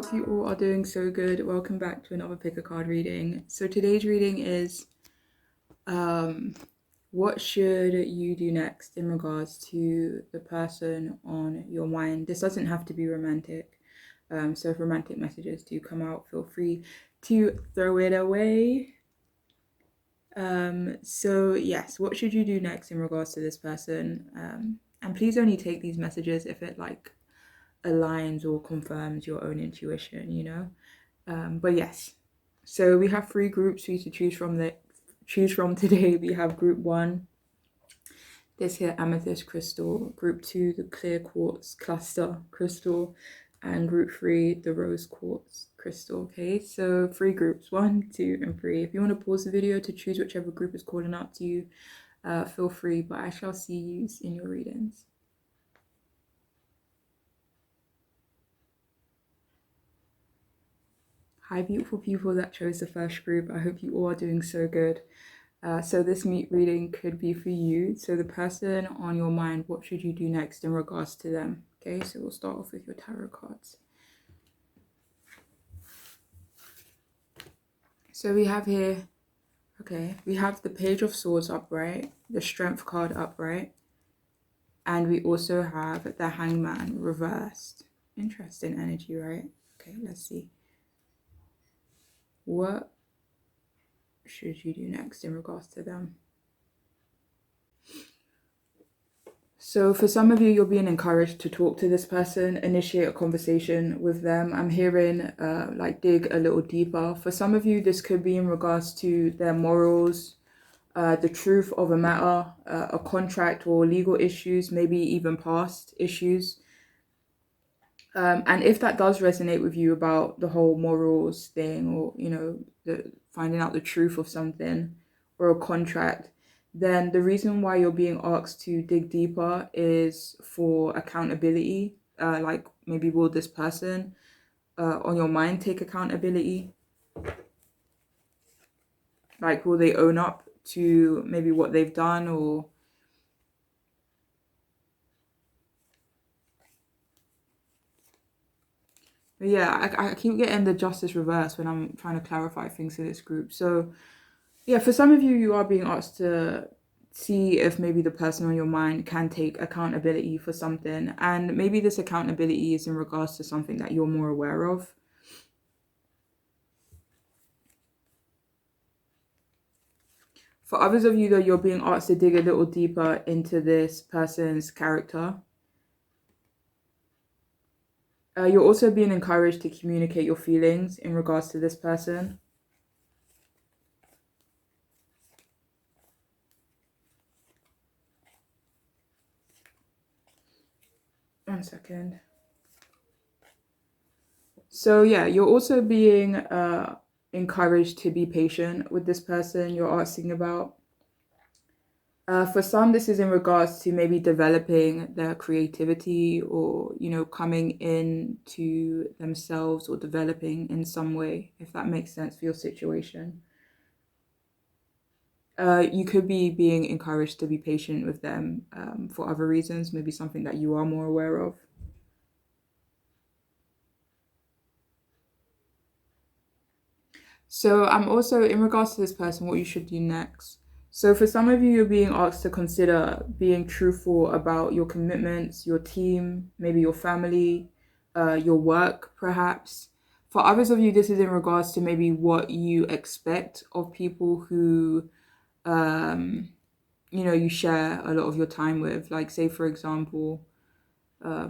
hope you all are doing so good. Welcome back to another pick a card reading. So today's reading is what should you do next in regards to the person on your mind. This doesn't have to be romantic. So if romantic messages do come out, feel free to throw it away. So yes, what should you do next in regards to this person? And please only take these messages if it aligns or confirms your own intuition, but yes, so we have 3 groups for you to choose from today. We have group 1, this here amethyst crystal, group 2, the clear quartz cluster crystal, and group 3, the rose quartz crystal. Okay, so 3 groups, 1, 2, and 3. If you want to pause the video to choose whichever group is calling out to you, feel free, but I shall see you in your readings. Hi, beautiful people that chose the first group. I hope you all are doing so good. So this reading could be for you. So the person on your mind, what should you do next in regards to them? Okay, so we'll start off with your tarot cards. So we have here, we have the Page of Swords upright, the Strength card upright, and we also have the Hangman reversed. Interesting energy, right? Okay, let's see. What should you do next in regards to them? So for some of you, you're being encouraged to talk to this person, initiate a conversation with them. I'm hearing dig a little deeper. For some of you, this could be in regards to their morals, the truth of a matter, a contract or legal issues, maybe even past issues. And if that does resonate with you about the whole morals thing, or finding out the truth of something or a contract, then the reason why you're being asked to dig deeper is for accountability. Maybe will this person on your mind take accountability? Like, will they own up to maybe what they've done? Or but yeah, I keep getting the justice reverse when I'm trying to clarify things in this group. So yeah, for some of you, you are being asked to see if maybe the person on your mind can take accountability for something. And maybe this accountability is in regards to something that you're more aware of. For others of you, though, you're being asked to dig a little deeper into this person's character. You're also being encouraged to communicate your feelings in regards to this person. One second. So yeah, you're also being encouraged to be patient with this person you're asking about. For some, this is in regards to maybe developing their creativity, or coming into themselves, or developing in some way, if that makes sense for your situation. You could be being encouraged to be patient with them for other reasons, maybe something that you are more aware of. So I'm also, in regards to this person, what you should do next. So for some of you, you're being asked to consider being truthful about your commitments, your team, maybe your family, your work, perhaps. For others of you, this is in regards to maybe what you expect of people who, you share a lot of your time with. Like, say, for example, I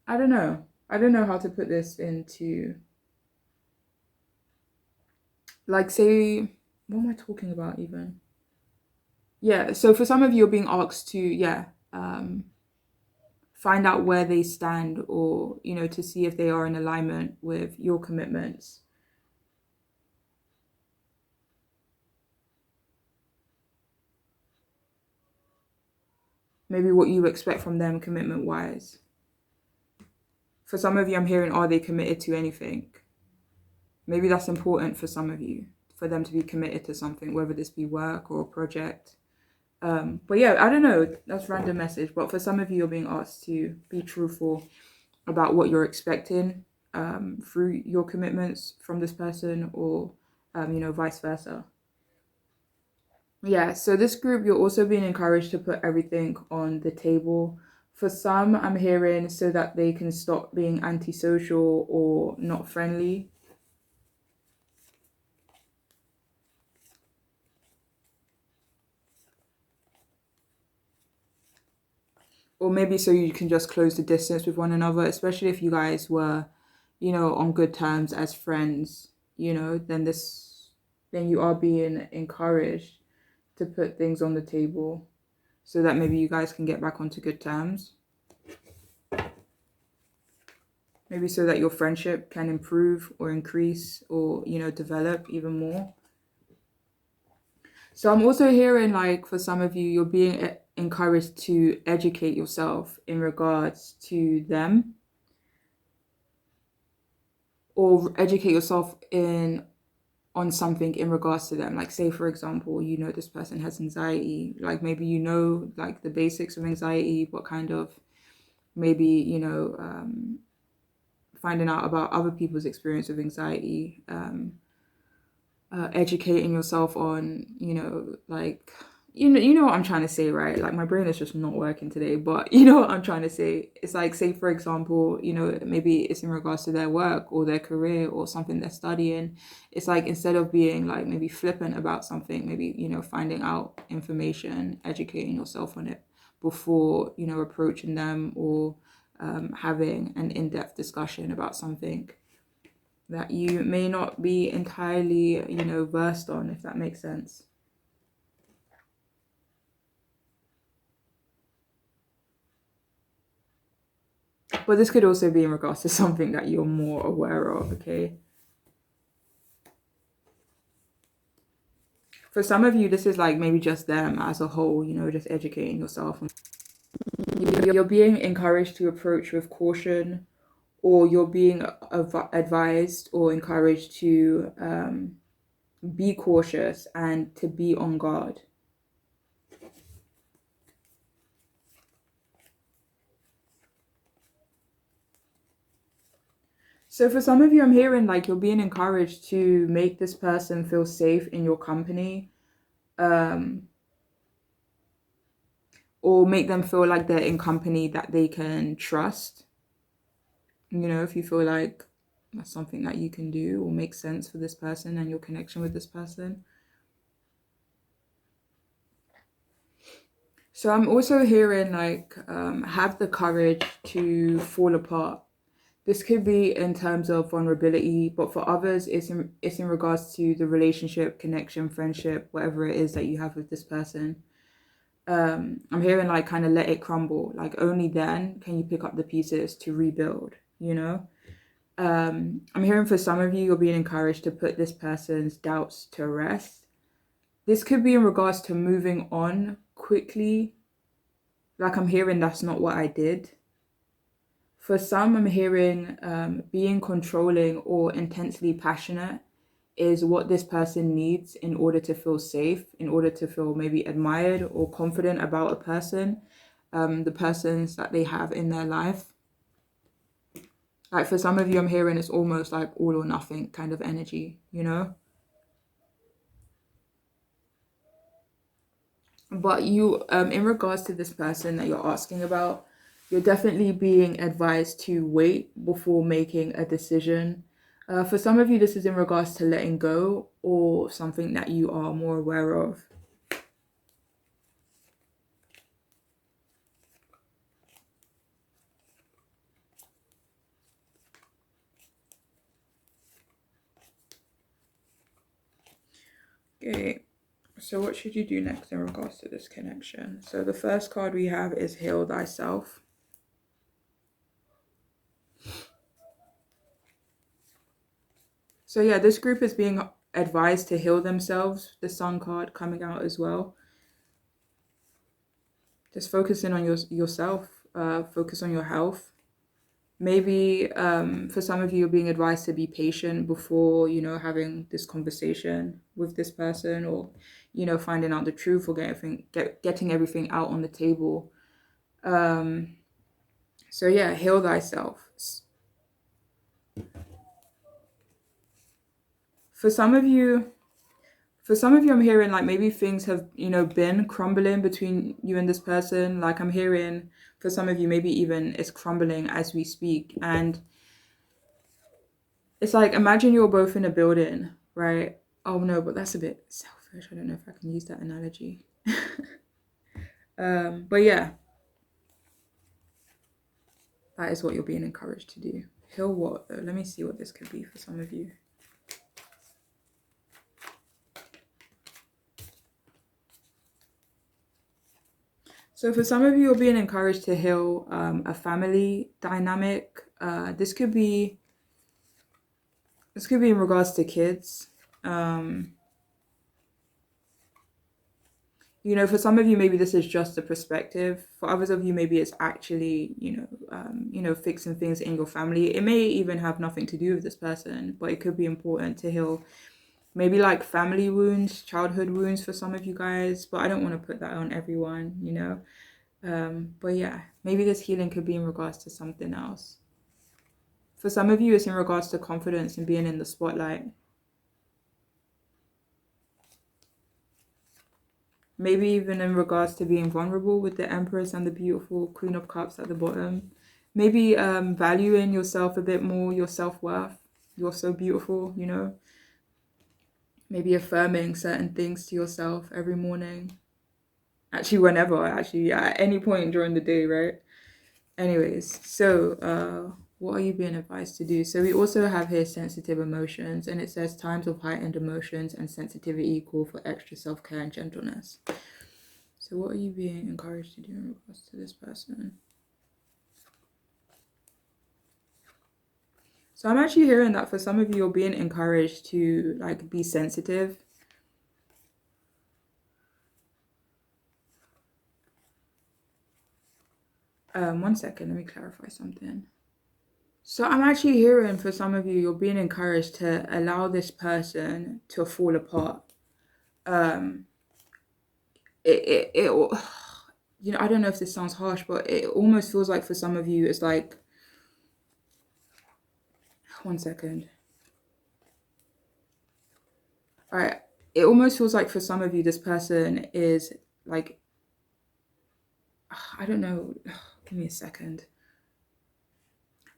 don't know how to put this into, like, say, what am I talking about even? Yeah, so for some of you, you're being asked to, find out where they stand, or, to see if they are in alignment with your commitments. Maybe what you expect from them commitment-wise. For some of you, I'm hearing, are they committed to anything? Maybe that's important for some of you, for them to be committed to something, whether this be work or a project. But yeah, I don't know, that's a random message. But for some of you, you're being asked to be truthful about what you're expecting through your commitments from this person, or vice versa. Yeah, so this group, you're also being encouraged to put everything on the table. For some, I'm hearing so that they can stop being antisocial or not friendly. Or maybe so you can just close the distance with one another, especially if you guys were, on good terms as friends, then you are being encouraged to put things on the table so that maybe you guys can get back onto good terms. Maybe so that your friendship can improve or increase or, develop even more. So I'm also hearing, like, for some of you, you're being encouraged to educate yourself in regards to them, or educate yourself on something in regards to them. Like, say for example, this person has anxiety, like maybe like the basics of anxiety, but kind of maybe finding out about other people's experience of anxiety, educating yourself on, like, you know what I'm trying to say, right? Like, my brain is just not working today, but you know what I'm trying to say. It's like, say for example, maybe it's in regards to their work or their career or something they're studying. It's like, instead of being like maybe flippant about something, maybe, finding out information, educating yourself on it before, approaching them, or having an in-depth discussion about something that you may not be entirely, versed on, if that makes sense. But this could also be in regards to something that you're more aware of, okay? For some of you, this is like maybe just them as a whole, just educating yourself. You're being encouraged to approach with caution, or you're being advised or encouraged to be cautious and to be on guard. So for some of you, I'm hearing like you're being encouraged to make this person feel safe in your company, or make them feel like they're in company that they can trust. If you feel like that's something that you can do or makes sense for this person and your connection with this person. So I'm also hearing like, have the courage to fall apart. This could be in terms of vulnerability, but for others, it's in regards to the relationship, connection, friendship, whatever it is that you have with this person. I'm hearing like, kind of let it crumble. Like, only then can you pick up the pieces to rebuild, I'm hearing for some of you, you're being encouraged to put this person's doubts to rest. This could be in regards to moving on quickly. Like, I'm hearing that's not what I did. For some, I'm hearing being controlling or intensely passionate is what this person needs in order to feel safe, in order to feel maybe admired or confident about a person, the persons that they have in their life. Like, for some of you, I'm hearing it's almost like all or nothing kind of energy, But you, in regards to this person that you're asking about, you're definitely being advised to wait before making a decision. For some of you, this is in regards to letting go or something that you are more aware of. Okay, so what should you do next in regards to this connection? So the first card we have is Heal Thyself. So yeah, this group is being advised to heal themselves. The Sun card coming out as well. Just focusing on yourself, focus on your health. Maybe for some of you, you're being advised to be patient before, having this conversation with this person, or, finding out the truth, or getting everything out on the table. So yeah, heal thyself. For some of you, I'm hearing like maybe things have, been crumbling between you and this person. Like I'm hearing for some of you, maybe even it's crumbling as we speak. And it's like, imagine you're both in a building, right? Oh no, but that's a bit selfish. I don't know if I can use that analogy. But yeah, that is what you're being encouraged to do. Heal what though? Let me see what this could be for some of you. So for some of you, you're being encouraged to heal a family dynamic. This could be in regards to kids. For some of you, maybe this is just a perspective. For others of you, maybe it's actually, fixing things in your family. It may even have nothing to do with this person, but it could be important to heal maybe like family wounds, childhood wounds for some of you guys. But I don't want to put that on everyone, But yeah, maybe this healing could be in regards to something else. For some of you, it's in regards to confidence and being in the spotlight. Maybe even in regards to being vulnerable with the Empress and the beautiful Queen of Cups at the bottom. Maybe valuing yourself a bit more, your self-worth. You're so beautiful, Maybe affirming certain things to yourself every morning. Actually, whenever, at any point during the day, right? Anyways, so what are you being advised to do? So we also have here sensitive emotions, and it says times of heightened emotions and sensitivity call for extra self-care and gentleness. So what are you being encouraged to do in regards to this person? So I'm actually hearing that for some of you, you're being encouraged to like be sensitive. One second, let me clarify something. So I'm actually hearing for some of you, you're being encouraged to allow this person to fall apart. It I don't know if this sounds harsh, but it almost feels like for some of you, it's like, one second. All right. It almost feels like for some of you, this person is like, I don't know. Give me a second.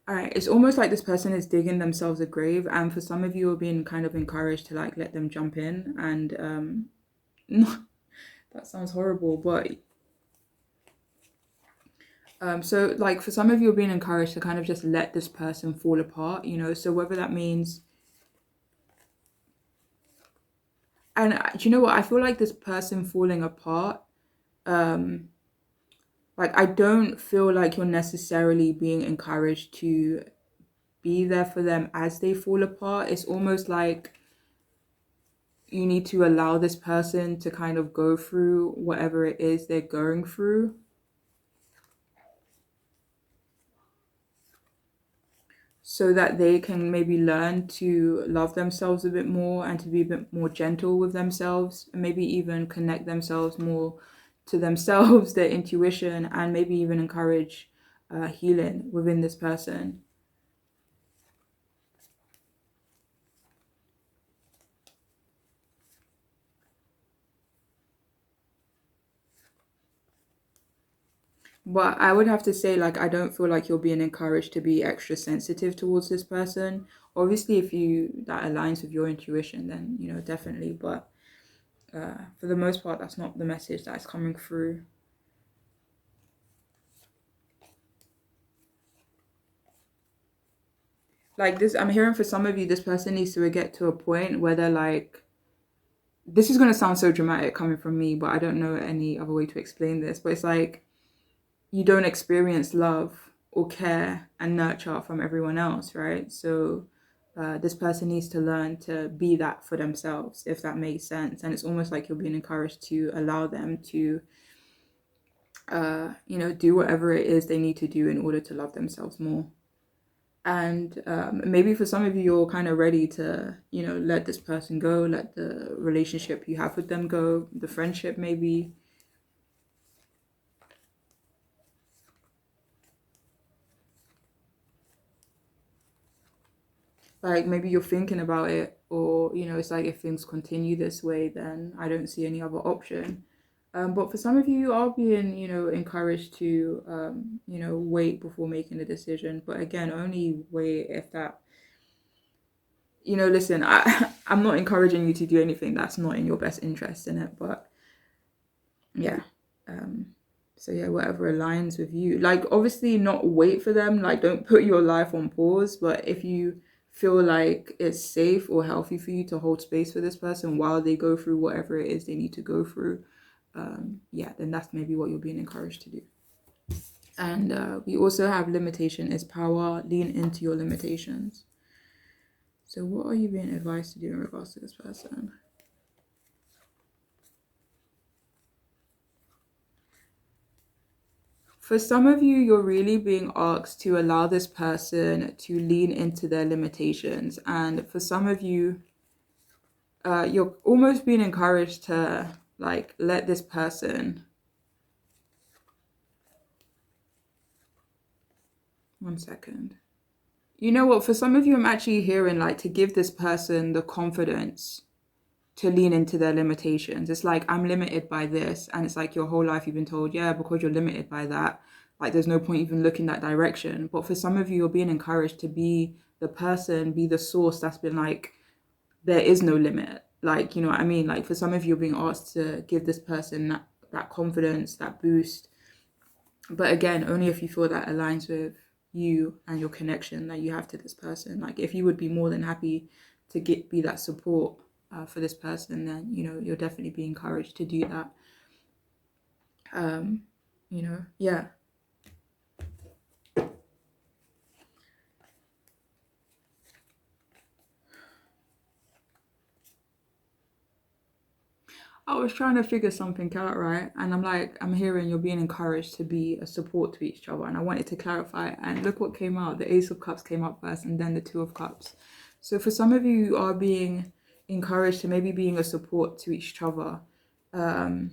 All right. It's almost like this person is digging themselves a grave. And for some of you, are being kind of encouraged to like let them jump in. And that sounds horrible, but so like for some of you, are being encouraged to kind of just let this person fall apart, So whether that means, and do you know what? I feel like this person falling apart, like I don't feel like you're necessarily being encouraged to be there for them as they fall apart. It's almost like you need to allow this person to kind of go through whatever it is they're going through. So that they can maybe learn to love themselves a bit more and to be a bit more gentle with themselves, and maybe even connect themselves more to themselves, their intuition, and maybe even encourage healing within this person. But I would have to say, like, I don't feel like you're being encouraged to be extra sensitive towards this person. Obviously, if that aligns with your intuition, then, definitely. But for the most part, that's not the message that's coming through. Like this, I'm hearing for some of you, this person needs to get to a point where they're like, this is going to sound so dramatic coming from me, but I don't know any other way to explain this. But it's like, you don't experience love or care and nurture from everyone else, right? So this person needs to learn to be that for themselves, if that makes sense. And it's almost like you're being encouraged to allow them to, do whatever it is they need to do in order to love themselves more. And maybe for some of you, you're kind of ready to, let this person go, let the relationship you have with them go, the friendship maybe. Like maybe you're thinking about it, or it's like if things continue this way, then I don't see any other option. But for some of you, you are being, encouraged to, wait before making a decision. But again, only wait if that, listen, I'm not encouraging you to do anything that's not in your best interest in it. But yeah. Um, so yeah, whatever aligns with you. Like obviously not wait for them, like don't put your life on pause, but if you feel like it's safe or healthy for you to hold space for this person while they go through whatever it is they need to go through, yeah, then that's maybe what you're being encouraged to do. And we also have limitation is power, lean into your limitations. So what are you being advised to do in regards to this person? For some of you, you're really being asked to allow this person to lean into their limitations. And for some of you, you're almost being encouraged to like let this person. One second. You know what? For some of you, I'm actually hearing like to give this person the confidence to lean into their limitations. It's like, I'm limited by this. And it's like your whole life you've been told, yeah, because you're limited by that, like there's no point even looking that direction. But for some of you, you're being encouraged to be the person, be the source that's been like, there is no limit. Like, you know what I mean? Like for some of you, you're being asked to give this person that confidence, that boost. But again, only if you feel that aligns with you and your connection that you have to this person. Like if you would be more than happy to be that support for this person, then you're definitely being encouraged to do that. Yeah. I was trying to figure something out, right? And I'm hearing you're being encouraged to be a support to each other. And I wanted to clarify, and look what came out. The Ace of Cups came up first, and then the Two of Cups. So for some of you, you are being encouraged to maybe being a support to each other. But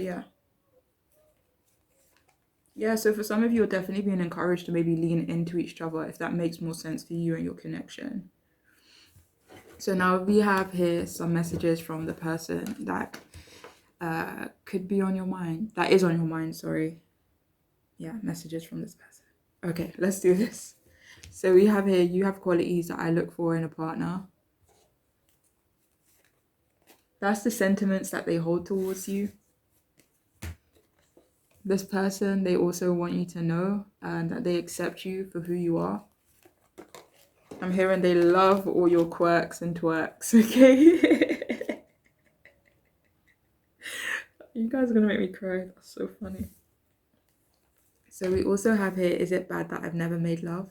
yeah. Yeah, so for some of you, you're definitely being encouraged to maybe lean into each other if that makes more sense for you and your connection. So now we have here some messages from the person that could be on your mind. That is on your mind, sorry. Yeah, messages from this person. Okay, let's do this. So we have here, you have qualities that I look for in a partner. That's the sentiments that they hold towards you. This person, they also want you to know that they accept you for who you are. I'm hearing they love all your quirks and twerks, okay? You guys are gonna make me cry. That's so funny. So we also have here, is it bad that I've never made love?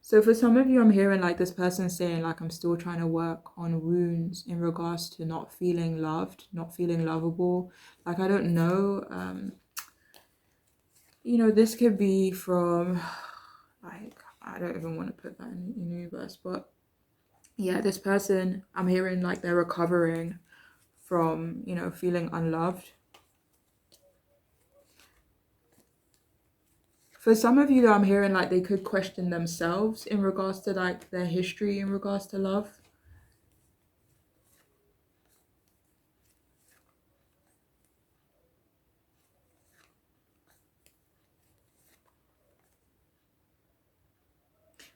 So for some of you, I'm hearing like this person saying like, I'm still trying to work on wounds in regards to not feeling loved, not feeling lovable. Like, I don't know. This could be from like, I don't even want to put that in the universe, but yeah, this person, I'm hearing like they're recovering from, feeling unloved. For some of you, though, I'm hearing like they could question themselves in regards to like their history in regards to love.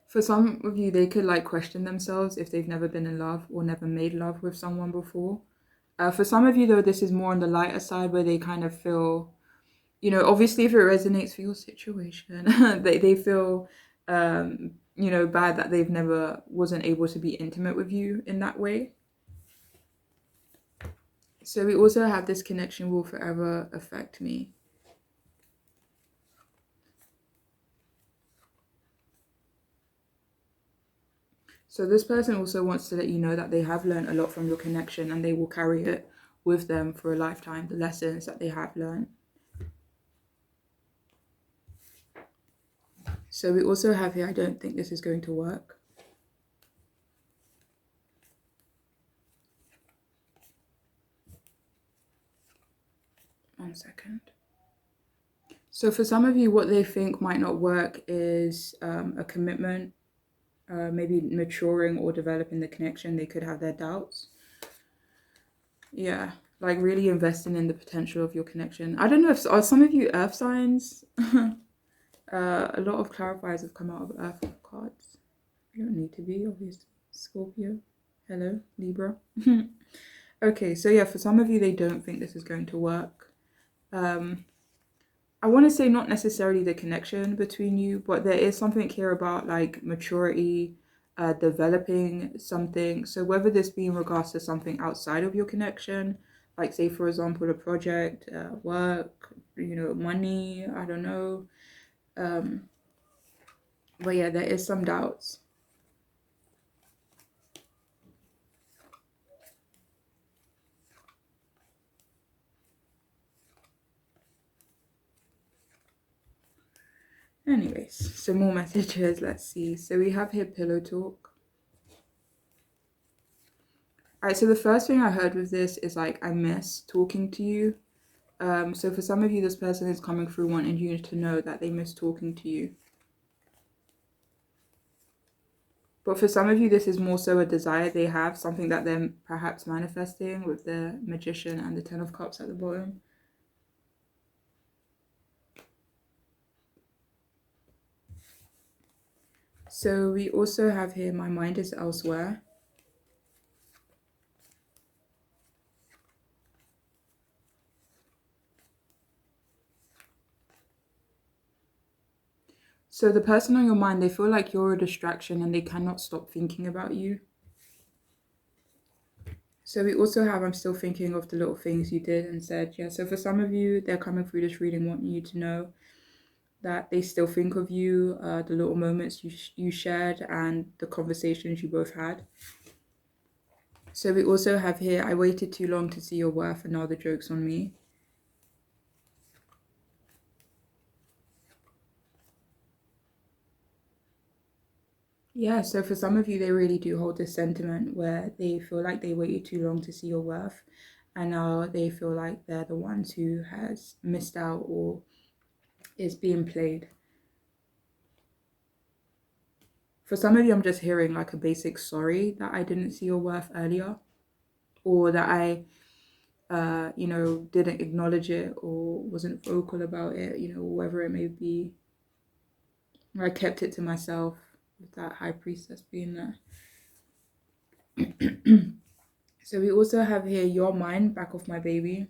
For some of you, they could like question themselves if they've never been in love or never made love with someone before. For some of you, though, this is more on the lighter side where they kind of feel, obviously if it resonates for your situation, they feel, bad that they've never wasn't able to be intimate with you in that way. So we also have this connection will forever affect me. So this person also wants to let you know that they have learned a lot from your connection and they will carry it with them for a lifetime, the lessons that they have learned. So we also have here, I don't think this is going to work. 1 second. So for some of you, what they think might not work is a commitment, maybe maturing or developing the connection. They could have their doubts. Yeah, like really investing in the potential of your connection. I don't know if are some of you earth signs. A lot of clarifiers have come out of earth cards. You don't need to be, obviously. Scorpio. Hello, Libra. Okay, so yeah, for some of you, they don't think this is going to work. I want to say not necessarily the connection between you, but there is something here about like maturity, developing something. So whether this be in regards to something outside of your connection, like say for example a project, work, money, I don't know. But yeah, there is some doubts. Anyways, some more messages. Let's see. So we have here pillow talk. All right, so the first thing I heard with this is like, I miss talking to you. So for some of you, this person is coming through wanting you to know that they miss talking to you. But for some of you, this is more so a desire they have, something that they're perhaps manifesting with the Magician and the Ten of Cups at the bottom. So we also have here, my mind is elsewhere. So the person on your mind, they feel like you're a distraction and they cannot stop thinking about you. So we also have, I'm still thinking of the little things you did and said. Yeah, so for some of you, they're coming through this reading wanting you to know that they still think of you, the little moments you shared and the conversations you both had. So we also have here, I waited too long to see your worth and now the joke's on me. Yeah, so for some of you, they really do hold this sentiment where they feel like they waited too long to see your worth and now they feel like they're the ones who has missed out or is being played. For some of you, I'm just hearing like a basic sorry that I didn't see your worth earlier, or that I, didn't acknowledge it or wasn't vocal about it, whatever it may be. Or I kept it to myself with that High Priestess being there. So we also have here, your mind, back off my baby.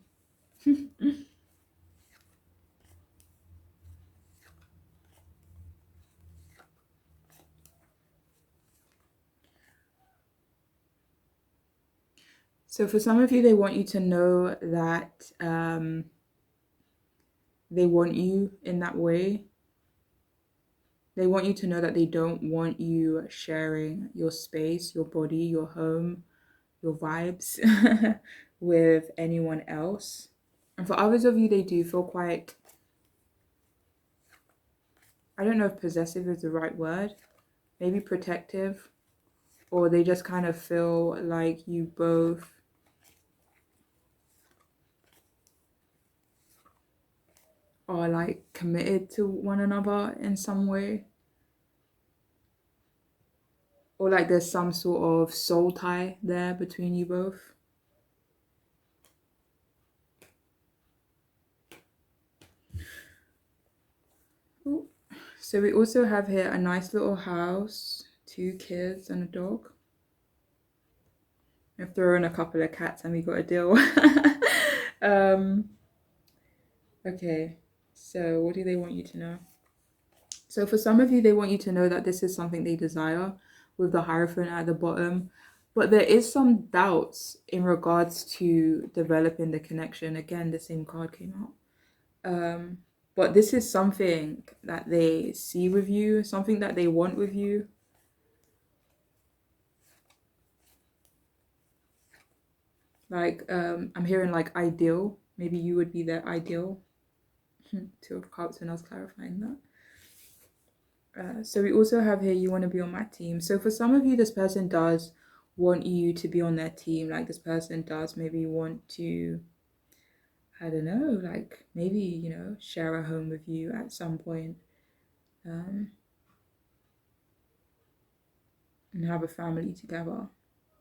So for some of you, they want you to know that they want you in that way. They want you to know that they don't want you sharing your space, your body, your home, your vibes with anyone else. And for others of you, they do feel quite, I don't know if possessive is the right word, maybe protective, or they just kind of feel like you both are like committed to one another in some way, or like there's some sort of soul tie there between you both. Ooh. So we also have here a nice little house, 2 kids and a dog. I've thrown a couple of cats and we got a deal. Okay, so what do they want you to know? So for some of you, they want you to know that this is something they desire with the Hierophant at the bottom. But there is some doubts in regards to developing the connection. Again, the same card came out. But this is something that they see with you, something that they want with you. Like, I'm hearing like ideal. Maybe you would be their ideal. 2 of Cups when I was clarifying that. So we also have here, you want to be on my team. So for some of you, this person does want you to be on their team. Like this person does maybe want to I don't know, like maybe, share a home with you at some point, and have a family together,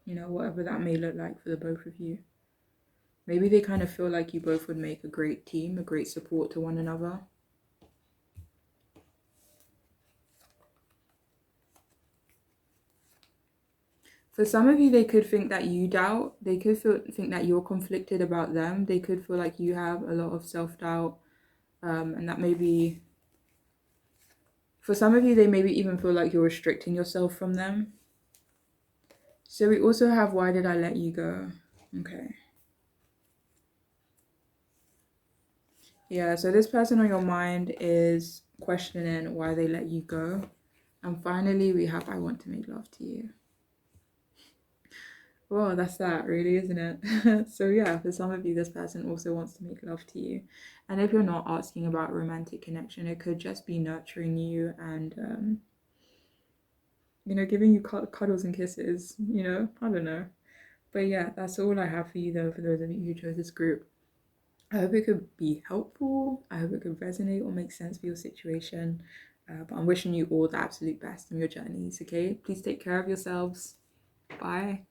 whatever that may look like for the both of you. Maybe they kind of feel like you both would make a great team, a great support to one another. For some of you, they could think that you doubt. They could think that you're conflicted about them. They could feel like you have a lot of self-doubt, and that maybe, for some of you, they maybe even feel like you're restricting yourself from them. So we also have, why did I let you go? Okay. Yeah, so this person on your mind is questioning why they let you go. And finally, we have, I want to make love to you. Well, that's that, really, isn't it? So yeah, for some of you, this person also wants to make love to you. And if you're not asking about romantic connection, it could just be nurturing you and, giving you cuddles and kisses, I don't know. But yeah, that's all I have for you, though, for those of you who chose this group. I hope it could be helpful. I hope it could resonate or make sense for your situation. But I'm wishing you all the absolute best on your journeys, okay? Please take care of yourselves. Bye.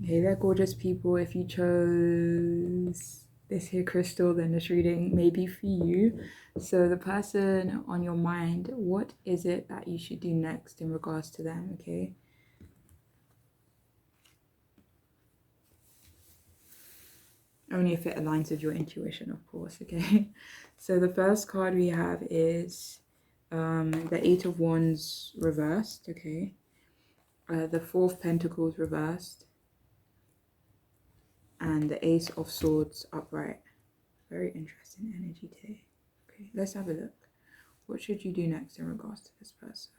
Hey there, gorgeous people. If you chose this here crystal, then this reading may be for you. So the person on your mind, what is it that you should do next in regards to them, okay? Only if it aligns with your intuition, of course, okay? So the first card we have is the Eight of Wands reversed, okay? The Four of Pentacles reversed, and the Ace of Swords upright. Very interesting energy today. Okay, let's have a look. What should you do next in regards to this person?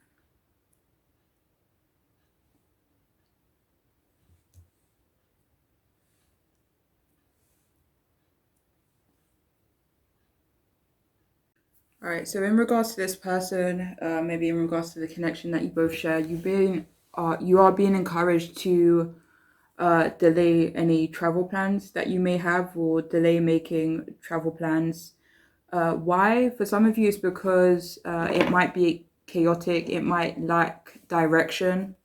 All right, so in regards to this person, maybe in regards to the connection that you both share, you are being encouraged to delay any travel plans that you may have, or delay making travel plans. Why? For some of you, it's because it might be chaotic, it might lack direction.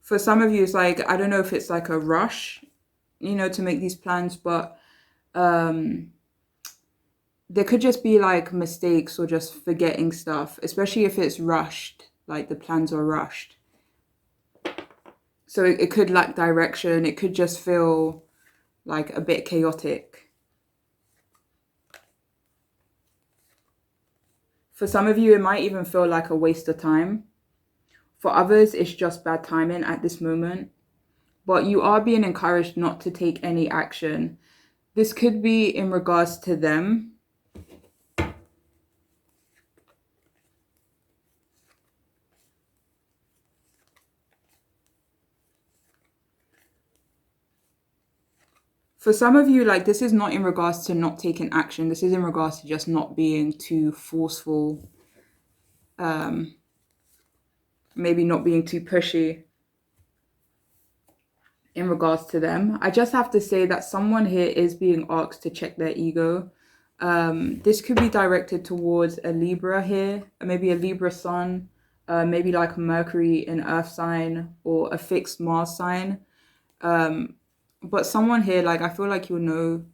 For some of you, it's like, I don't know if it's like a rush, to make these plans, but there could just be like mistakes or just forgetting stuff, especially if it's rushed, like the plans are rushed. So it could lack direction. It could just feel like a bit chaotic. For some of you, it might even feel like a waste of time. For others, it's just bad timing at this moment. But you are being encouraged not to take any action. This could be in regards to them. For some of you, like, this is not in regards to not taking action. This is in regards to just not being too forceful. Maybe not being too pushy in regards to them. I just have to say that someone here is being asked to check their ego. This could be directed towards a Libra here, maybe a Libra sun, maybe like a Mercury in Earth sign, or a fixed Mars sign. But someone here, like, I feel like you'll know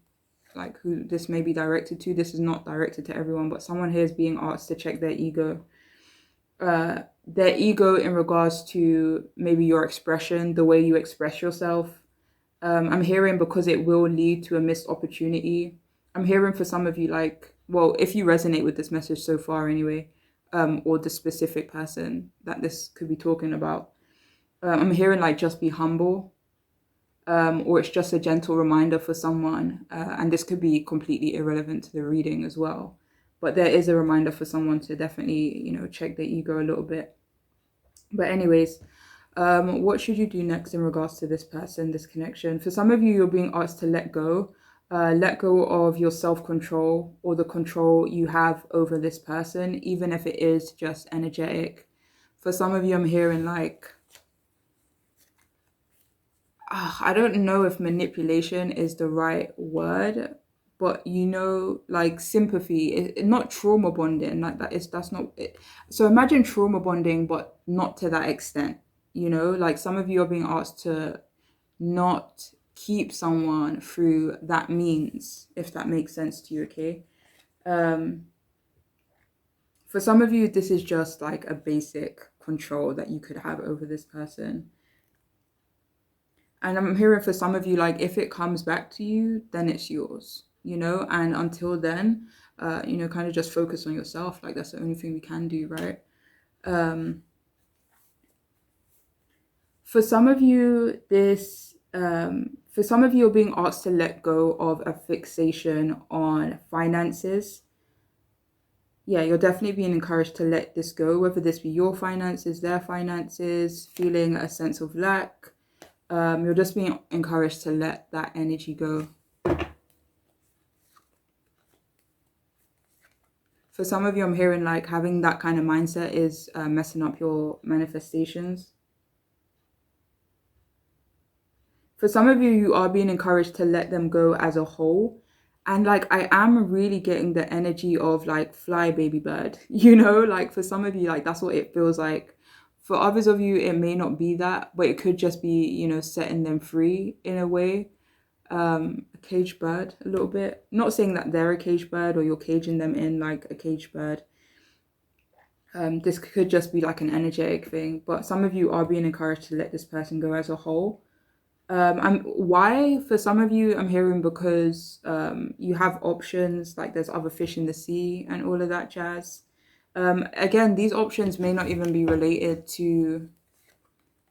like who this may be directed to. This is not directed to everyone, but someone here is being asked to check their ego. Their ego in regards to maybe your expression, the way you express yourself. I'm hearing because it will lead to a missed opportunity. I'm hearing for some of you, like, well, if you resonate with this message so far anyway, or the specific person that this could be talking about, I'm hearing like just be humble, or it's just a gentle reminder for someone, and this could be completely irrelevant to the reading as well. But there is a reminder for someone to definitely, check their ego a little bit. But anyways, what should you do next in regards to this person, this connection? For some of you, you're being asked to let go of your self-control or the control you have over this person, even if it is just energetic. For some of you, I'm hearing like, I don't know if manipulation is the right word, but like sympathy, not trauma bonding, like that's not it. So imagine trauma bonding, but not to that extent, like some of you are being asked to not keep someone through that means, if that makes sense to you, okay? For some of you, this is just like a basic control that you could have over this person. And I'm hearing for some of you, like, if it comes back to you, then it's yours, and until then, kind of just focus on yourself. Like, that's the only thing we can do, right? For some of you, you're being asked to let go of a fixation on finances. Yeah, you're definitely being encouraged to let this go, whether this be your finances, their finances, feeling a sense of lack. You're just being encouraged to let that energy go. For some of you, I'm hearing like having that kind of mindset is messing up your manifestations. For some of you, you are being encouraged to let them go as a whole. And like, I am really getting the energy of like fly baby bird, like for some of you, like that's what it feels like. For others of you, it may not be that, but it could just be, setting them free in a way. A caged bird a little bit. Not saying that they're a caged bird or you're caging them in like a caged bird. This could just be like an energetic thing, but some of you are being encouraged to let this person go as a whole. Why for some of you, I'm hearing because you have options, like there's other fish in the sea and all of that jazz. Again, these options may not even be related to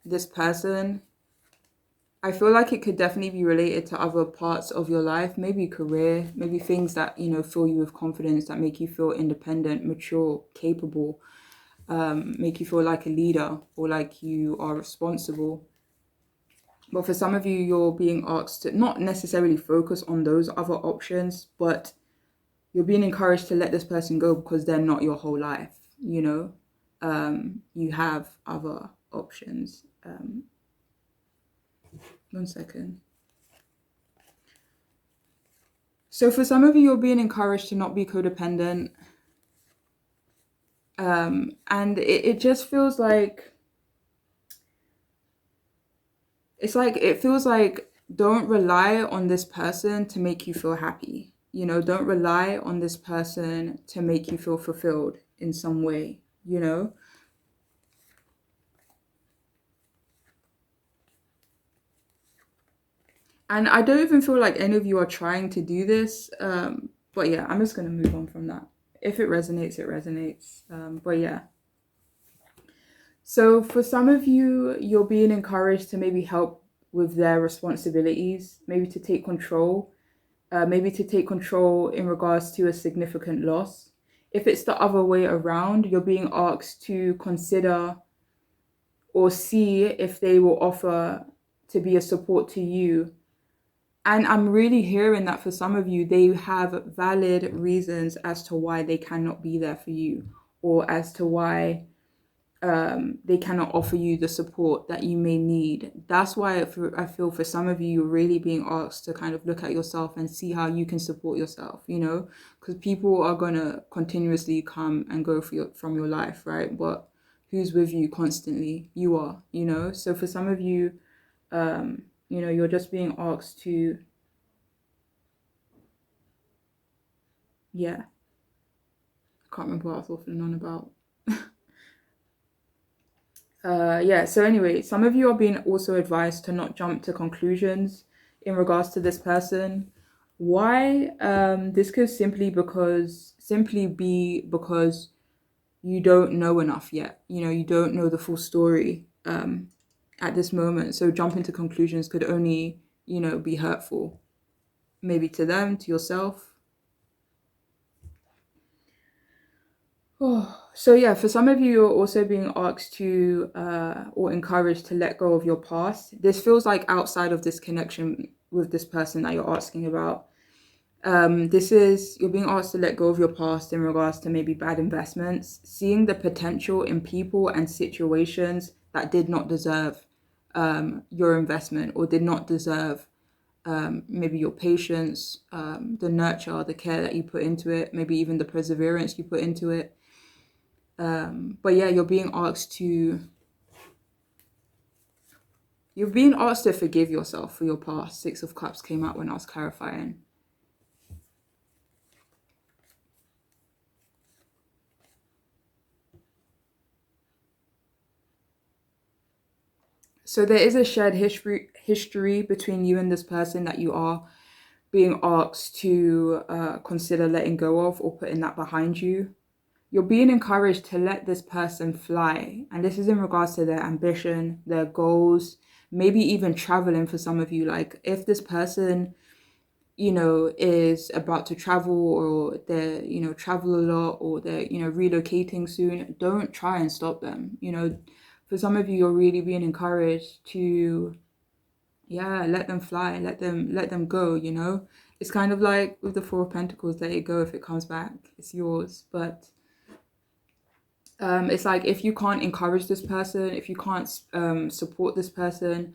this person. I feel like it could definitely be related to other parts of your life, maybe career, maybe things that, fill you with confidence, that make you feel independent, mature, capable, make you feel like a leader or like you are responsible. But for some of you, you're being asked to not necessarily focus on those other options, but you're being encouraged to let this person go because they're not your whole life, you have other options. 1 second. So for some of you, you're being encouraged to not be codependent. And it just feels like, it feels like don't rely on this person to make you feel happy. Don't rely on this person to make you feel fulfilled in some way, And I don't even feel like any of you are trying to do this. But yeah, I'm just going to move on from that. If it resonates, it resonates. But yeah. So for some of you, you're being encouraged to maybe help with their responsibilities, maybe to take control, in regards to a significant loss. If it's the other way around, you're being asked to consider or see if they will offer to be a support to you. And I'm really hearing that for some of you, they have valid reasons as to why they cannot be there for you, or as to why they cannot offer you the support that you may need. That's why I feel for some of you, you're really being asked to kind of look at yourself and see how you can support yourself, because people are going to continuously come and go from your life, right? But who's with you constantly? You are, So for some of you, you're just being asked to, yeah. I can't remember what I was waffling on about. Yeah, so anyway, some of you are being also advised to not jump to conclusions in regards to this person. Why? This could simply be because you don't know enough yet. You don't know the full story at this moment. So jumping to conclusions could only, be hurtful. Maybe to them, to yourself. Oh, so yeah, for some of you, you're also being asked to or encouraged to let go of your past. This feels like outside of this connection with this person that you're asking about. You're being asked to let go of your past in regards to maybe bad investments, seeing the potential in people and situations that did not deserve your investment or did not deserve maybe your patience, the nurture, the care that you put into it, maybe even the perseverance you put into it. But yeah, you're being asked to forgive yourself for your past. Six of Cups came out when I was clarifying. So there is a shared history between you and this person that you are being asked to consider letting go of or putting that behind you. You're being encouraged to let this person fly. And this is in regards to their ambition, their goals, maybe even traveling for some of you. Like if this person, is about to travel or they're, travel a lot or they're, relocating soon, don't try and stop them. For some of you, you're really being encouraged to, yeah, let them fly, let them go. It's kind of like with the Four of Pentacles, let it go. If it comes back, it's yours. But it's like if you can't encourage this person, if you can't support this person,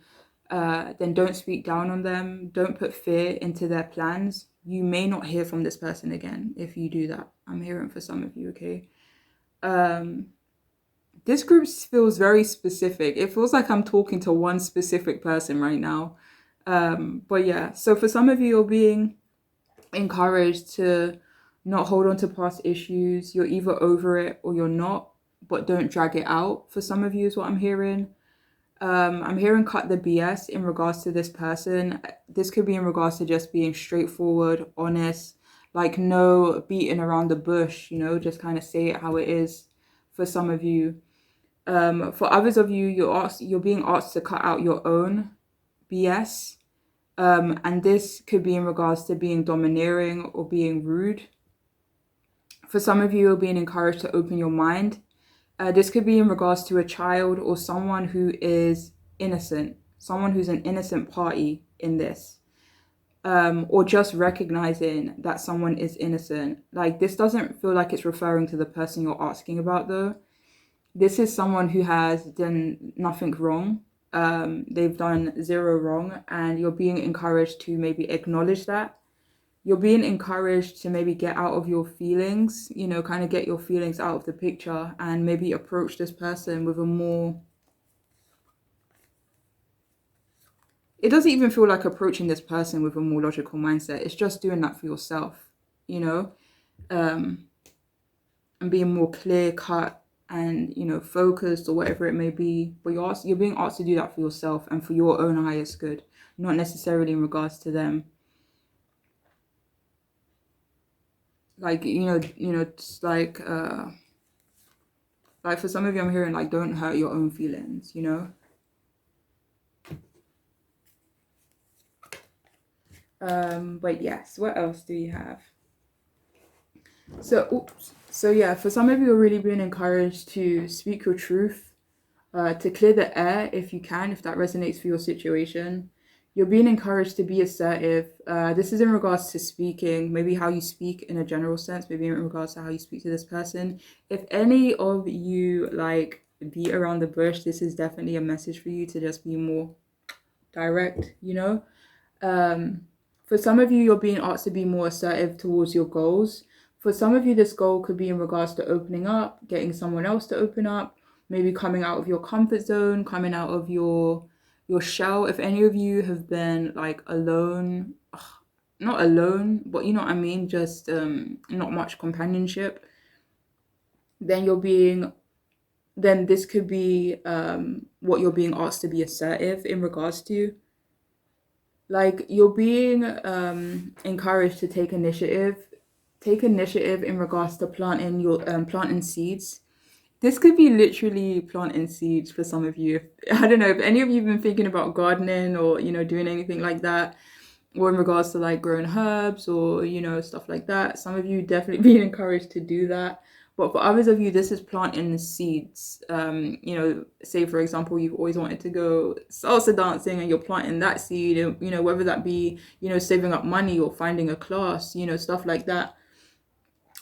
then don't speak down on them. Don't put fear into their plans. You may not hear from this person again if you do that. I'm hearing for some of you, okay? This group feels very specific. It feels like I'm talking to one specific person right now. But yeah, so for some of you, you're being encouraged to not hold on to past issues. You're either over it or you're not, but don't drag it out. For some of you is what I'm hearing. I'm hearing cut the BS in regards to this person. This could be in regards to just being straightforward, honest, like no beating around the bush, just kind of say it how it is for some of you. For others of you, you're being asked to cut out your own BS. And this could be in regards to being domineering or being rude. For some of you, you're being encouraged to open your mind. This could be in regards to a child or someone who is innocent, someone who's an innocent party in this. Or just recognizing that someone is innocent. Like this doesn't feel like it's referring to the person you're asking about though. This is someone who has done nothing wrong. They've done zero wrong, and you're being encouraged to maybe acknowledge that. You're being encouraged to maybe get out of your feelings, kind of get your feelings out of the picture and maybe approach this person with a more... It doesn't even feel like approaching this person with a more logical mindset. It's just doing that for yourself, and being more clear cut and focused or whatever it may be. But you're being asked to do that for yourself and for your own highest good, not necessarily in regards to them. Like just like for some of you, I'm hearing like don't hurt your own feelings. But yes, what else do you have? So yeah, for some of you, are really being encouraged to speak your truth, to clear the air if you can, if that resonates for your situation. You're being encouraged to be assertive. This is in regards to speaking, maybe how you speak in a general sense, maybe in regards to how you speak to this person. If any of you like beat around the bush, this is definitely a message for you to just be more direct, For some of you, you're being asked to be more assertive towards your goals. For some of you, this goal could be in regards to opening up, getting someone else to open up, maybe coming out of your comfort zone, coming out of your shell. If any of you have been like alone, not alone, but you know what I mean, just not much companionship, then this could be what you're being asked to be assertive in regards to. Like you're being encouraged to take initiative in regards to planting seeds. This could be literally planting seeds for some of you. I don't know if any of you have been thinking about gardening or doing anything like that, or in regards to like growing herbs or stuff like that. Some of you definitely being encouraged to do that. But for others of you, this is planting seeds. Say for example, you've always wanted to go salsa dancing and you're planting that seed, whether that be, saving up money or finding a class, stuff like that.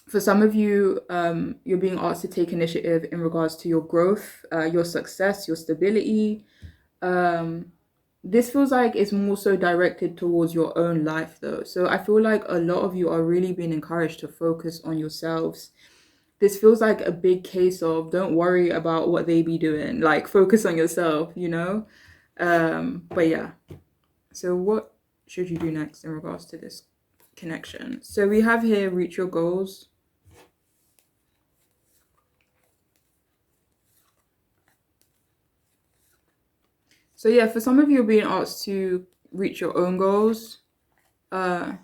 For some of you, you're being asked to take initiative in regards to your growth, your success, your stability. This feels like it's more so directed towards your own life though. So I feel like a lot of you are really being encouraged to focus on yourselves. This feels like a big case of don't worry about what they be doing, like focus on yourself. But yeah, so what should you do next in regards to this connection? So we have here reach your goals. So yeah, for some of you, you're being asked to reach your own goals. Yeah,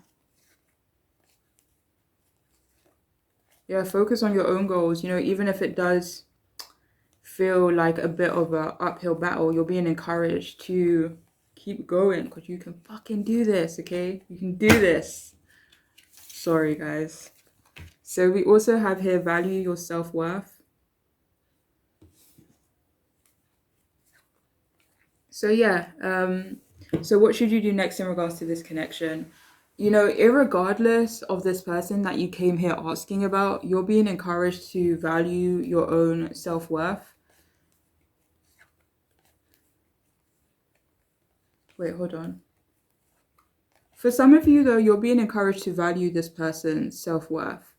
focus on your own goals. Even if it does feel like a bit of a uphill battle, you're being encouraged to keep going because you can fucking do this, okay? You can do this. Sorry, guys. So we also have here value your self-worth. So yeah, so what should you do next in regards to this connection? Irregardless of this person that you came here asking about, you're being encouraged to value your own self-worth. Wait, hold on. For some of you, though, you're being encouraged to value this person's self-worth.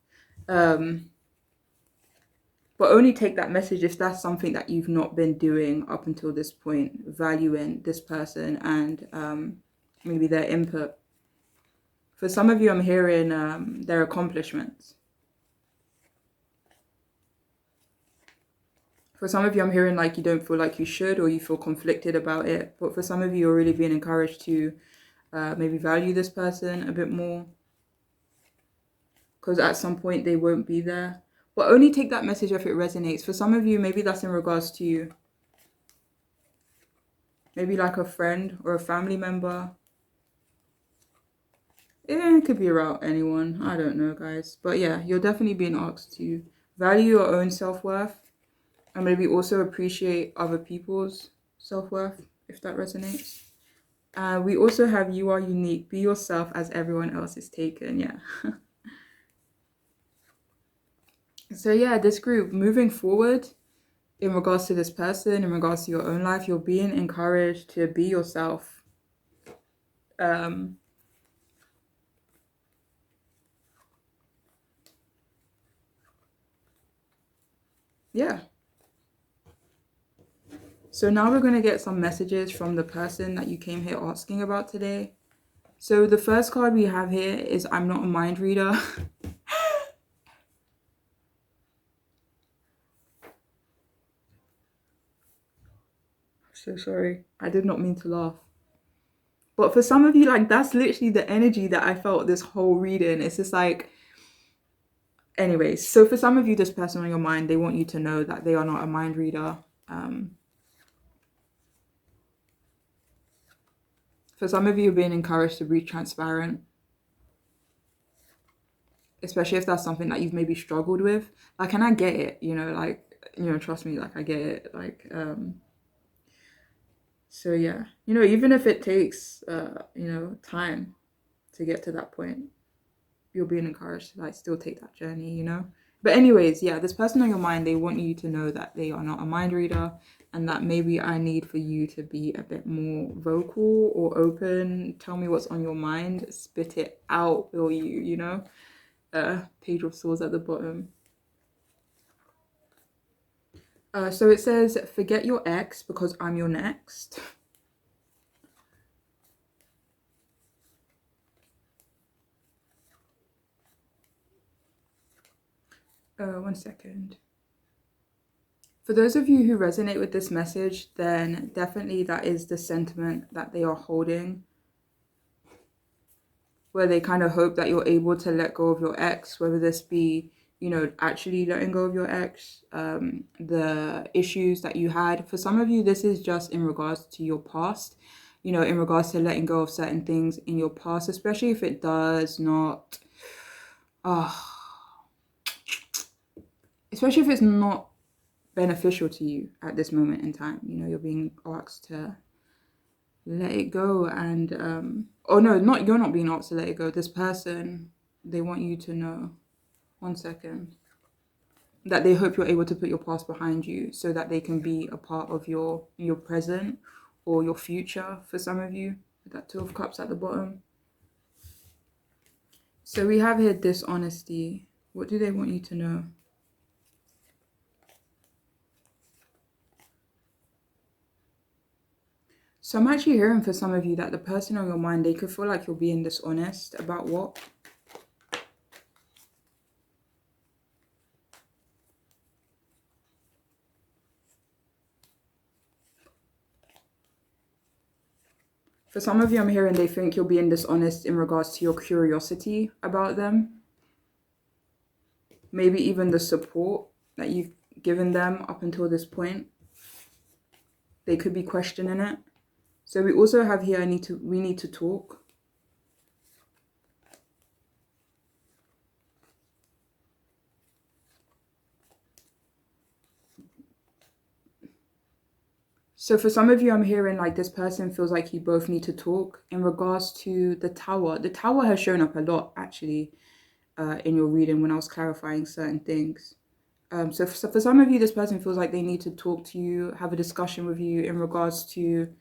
But only take that message if that's something that you've not been doing up until this point, valuing this person and maybe their input. For some of you, I'm hearing their accomplishments. For some of you, I'm hearing like you don't feel like you should or you feel conflicted about it. But for some of you, you're really being encouraged to maybe value this person a bit more. Because at some point, they won't be there. But only take that message if it resonates. For some of you, maybe that's in regards to you. Maybe like a friend or a family member. It could be about anyone. I don't know, guys. But yeah, you're definitely being asked to value your own self-worth and maybe also appreciate other people's self-worth, if that resonates. We also have you are unique. Be yourself as everyone else is taken. Yeah. So yeah, this group, moving forward in regards to this person, in regards to your own life, you're being encouraged to be yourself. Yeah. So now we're going to get some messages from the person that you came here asking about today. So the first card we have here is I'm not a mind reader. So sorry. I did not mean to laugh. But for some of you, like, that's literally the energy that I felt this whole reading. It's just like, anyways. So for some of you, this person on your mind, they want you to know that they are not a mind reader. For some of you, you're being encouraged to be transparent. Especially if that's something that you've maybe struggled with. Like, and I get it, trust me, like, I get it. So yeah, even if it takes, time to get to that point, you're being encouraged to like still take that journey. But anyways, yeah, this person on your mind, they want you to know that they are not a mind reader and that maybe I need for you to be a bit more vocal or open. Tell me what's on your mind, spit it out, will you, Page of Swords at the bottom. So it says, forget your ex because I'm your next. One second. For those of you who resonate with this message, then definitely that is the sentiment that they are holding, where they kind of hope that you're able to let go of your ex, whether this be, actually letting go of your ex, the issues that you had. For some of you, this is just in regards to your past, in regards to letting go of certain things in your past, especially if it does not, especially if it's not beneficial to you at this moment in time. You know, you're being asked to let it go, and oh no, not you're not being asked to let it go. This person, they want you to know, one second, that they hope you're able to put your past behind you so that they can be a part of your present or your future for some of you, with that Two of Cups at the bottom. So we have here dishonesty. What do they want you to know? So I'm actually hearing for some of you that the person on your mind, they could feel like you're being dishonest about what? For some of you, I'm hearing they think you're being dishonest in regards to your curiosity about them. Maybe even the support that you've given them up until this point. They could be questioning it. So we also have here, we need to talk. So for some of you, I'm hearing like this person feels like you both need to talk in regards to the Tower. The Tower has shown up a lot, actually, in your reading when I was clarifying certain things. So for some of you, this person feels like they need to talk to you, have a discussion with you in regards to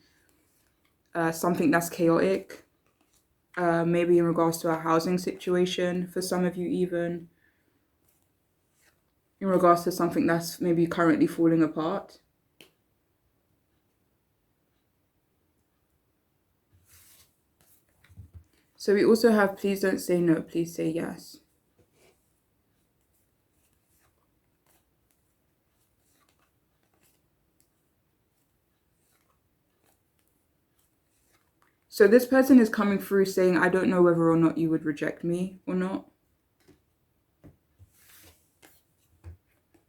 something that's chaotic. Maybe in regards to a housing situation. For some of you, even in regards to something that's maybe currently falling apart. So we also have, please don't say no, please say yes. So this person is coming through saying, I don't know whether or not you would reject me or not.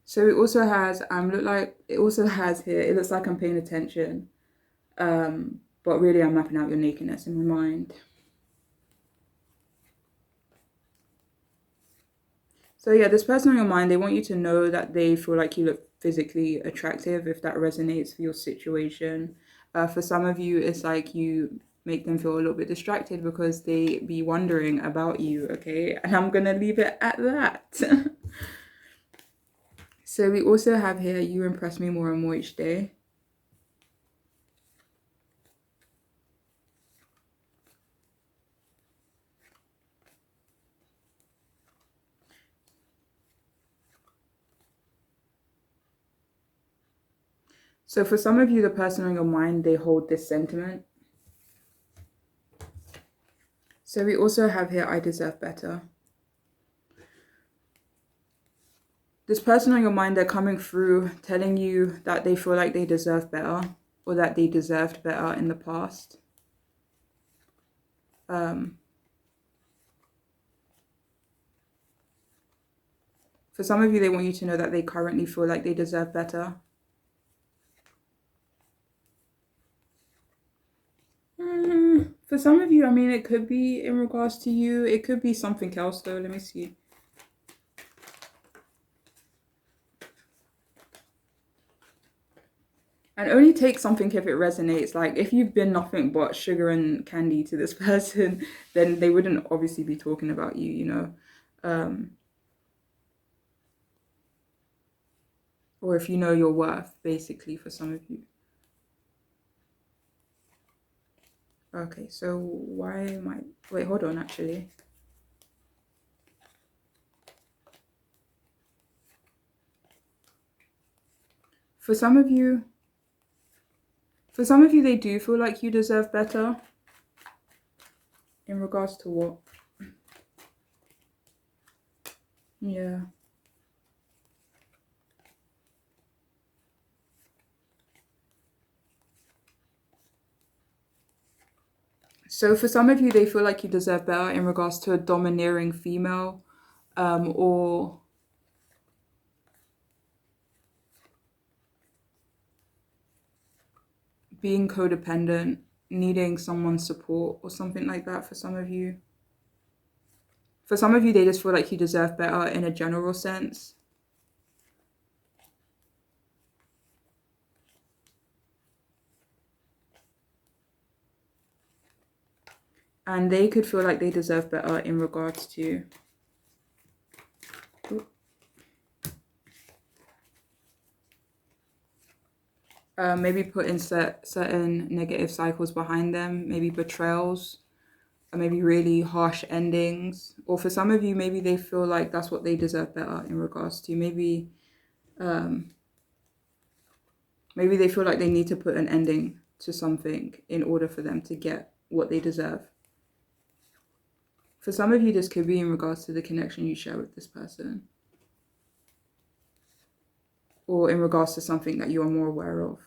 So it also has, it looks like I'm paying attention. But really I'm mapping out your nakedness in my mind. So yeah, this person on your mind, they want you to know that they feel like you look physically attractive, if that resonates for your situation. For some of you, it's like you make them feel a little bit distracted because they be wondering about you, okay? And I'm gonna leave it at that. So we also have here, you impress me more and more each day. So for some of you, the person on your mind, they hold this sentiment. So we also have here, I deserve better. This person on your mind, they're coming through telling you that they feel like they deserve better or that they deserved better in the past. For some of you, they want you to know that they currently feel like they deserve better. For some of you, I mean, it could be in regards to you. It could be something else, though. Let me see. And only take something if it resonates. Like, if you've been nothing but sugar and candy to this person, then they wouldn't obviously be talking about you, you know. Or if you know your worth, basically, for some of you. Okay, so why am I... Wait, hold on, actually. For some of you, they do feel like you deserve better. In regards to what? Yeah. So for some of you, they feel like you deserve better in regards to a domineering female, or being codependent, needing someone's support or something like that for some of you. For some of you, they just feel like you deserve better in a general sense. And they could feel like they deserve better in regards to maybe putting certain negative cycles behind them, maybe betrayals, or maybe really harsh endings. Or for some of you, maybe they feel like that's what they deserve better in regards to maybe they feel like they need to put an ending to something in order for them to get what they deserve. For some of you, this could be in regards to the connection you share with this person, or in regards to something that you are more aware of.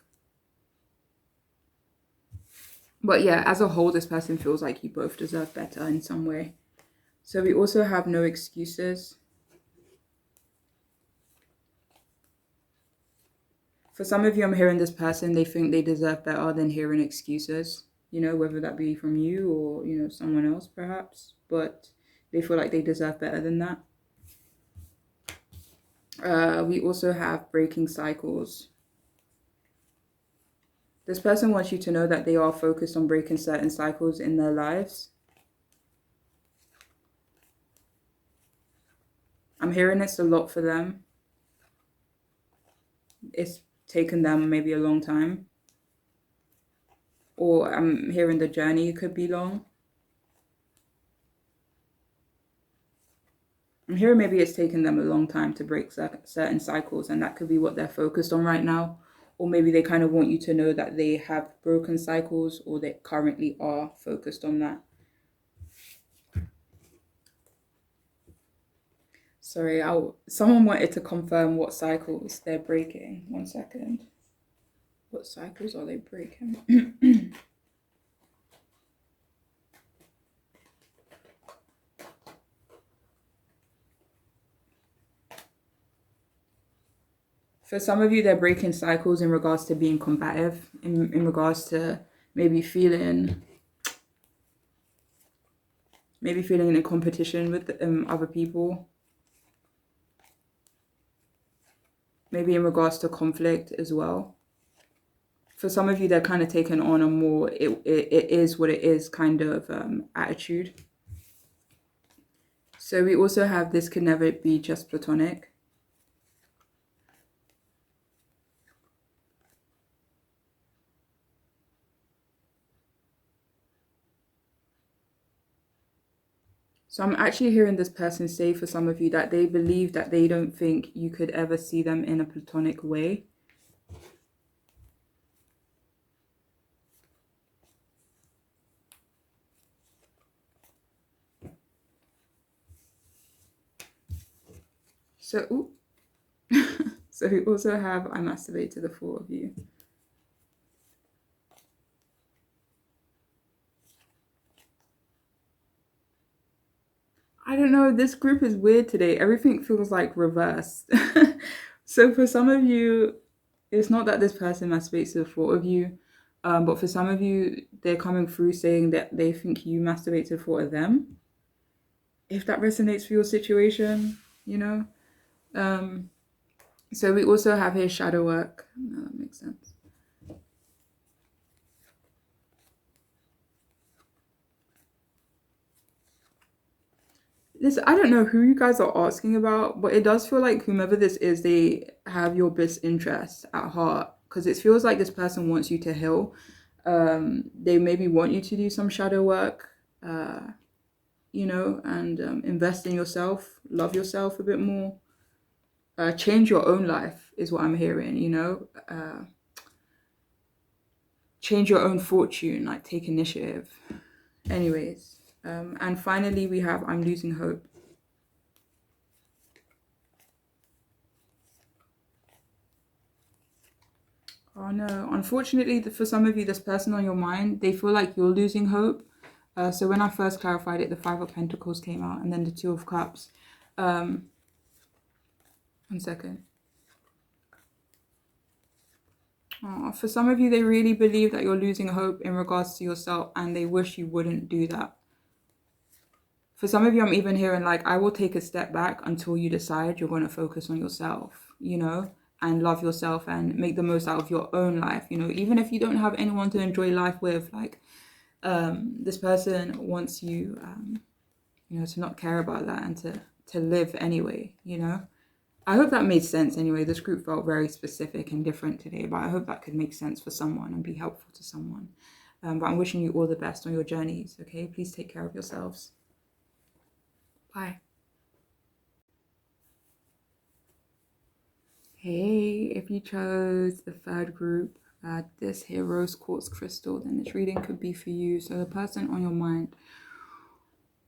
But yeah, as a whole, this person feels like you both deserve better in some way. So we also have no excuses. For some of you, I'm hearing this person, they think they deserve better than hearing excuses, you know, whether that be from you or, you know, someone else perhaps, but they feel like they deserve better than that. We also have breaking cycles. This person wants you to know that they are focused on breaking certain cycles in their lives. I'm hearing it's a lot for them. It's taken them maybe a long time. Or I'm hearing the journey could be long. I'm hearing maybe it's taken them a long time to break certain cycles, and that could be what they're focused on right now. Or maybe they kind of want you to know that they have broken cycles, or they currently are focused on that. Sorry, someone wanted to confirm what cycles they're breaking. 1 second. What cycles are they breaking? For some of you, they're breaking cycles in regards to being combative, in regards to maybe feeling in a competition with other people. Maybe in regards to conflict as well. For some of you, they're kind of taking on a more it is what it is kind of attitude. So we also have this could never be just platonic. So I'm actually hearing this person say for some of you that they believe that they don't think you could ever see them in a platonic way. So, so we also have I masturbate to the four of you. I don't know, this group is weird today. Everything feels like reversed. So for some of you, it's not that this person masturbates to the thought of you, but for some of you, they're coming through saying that they think you masturbate to the thought of them. If that resonates for your situation, you know. So we also have here shadow work. No, that makes sense. Listen, I don't know who you guys are asking about, but it does feel like whomever this is, they have your best interests at heart, because it feels like this person wants you to heal. They maybe want you to do some shadow work, you know, and invest in yourself, love yourself a bit more, change your own life is what I'm hearing, you know, change your own fortune, like take initiative. Anyways. And finally, we have I'm losing hope. Oh no, unfortunately, for some of you, this person on your mind, they feel like you're losing hope. So when I first clarified it, the Five of Pentacles came out and then the Two of Cups. 1 second. Oh, for some of you, they really believe that you're losing hope in regards to yourself and they wish you wouldn't do that. For some of you, I'm even hearing like, I will take a step back until you decide you're going to focus on yourself, you know, and love yourself and make the most out of your own life. You know, even if you don't have anyone to enjoy life with, like, This person wants you, to not care about that and to live anyway, I hope that made sense anyway. This group felt very specific and different today, but I hope that could make sense for someone and be helpful to someone. But I'm wishing you all the best on your journeys, okay? Please take care of yourselves. Bye. Hey, if you chose the third group, this here rose quartz crystal, then this reading could be for you. So the person on your mind,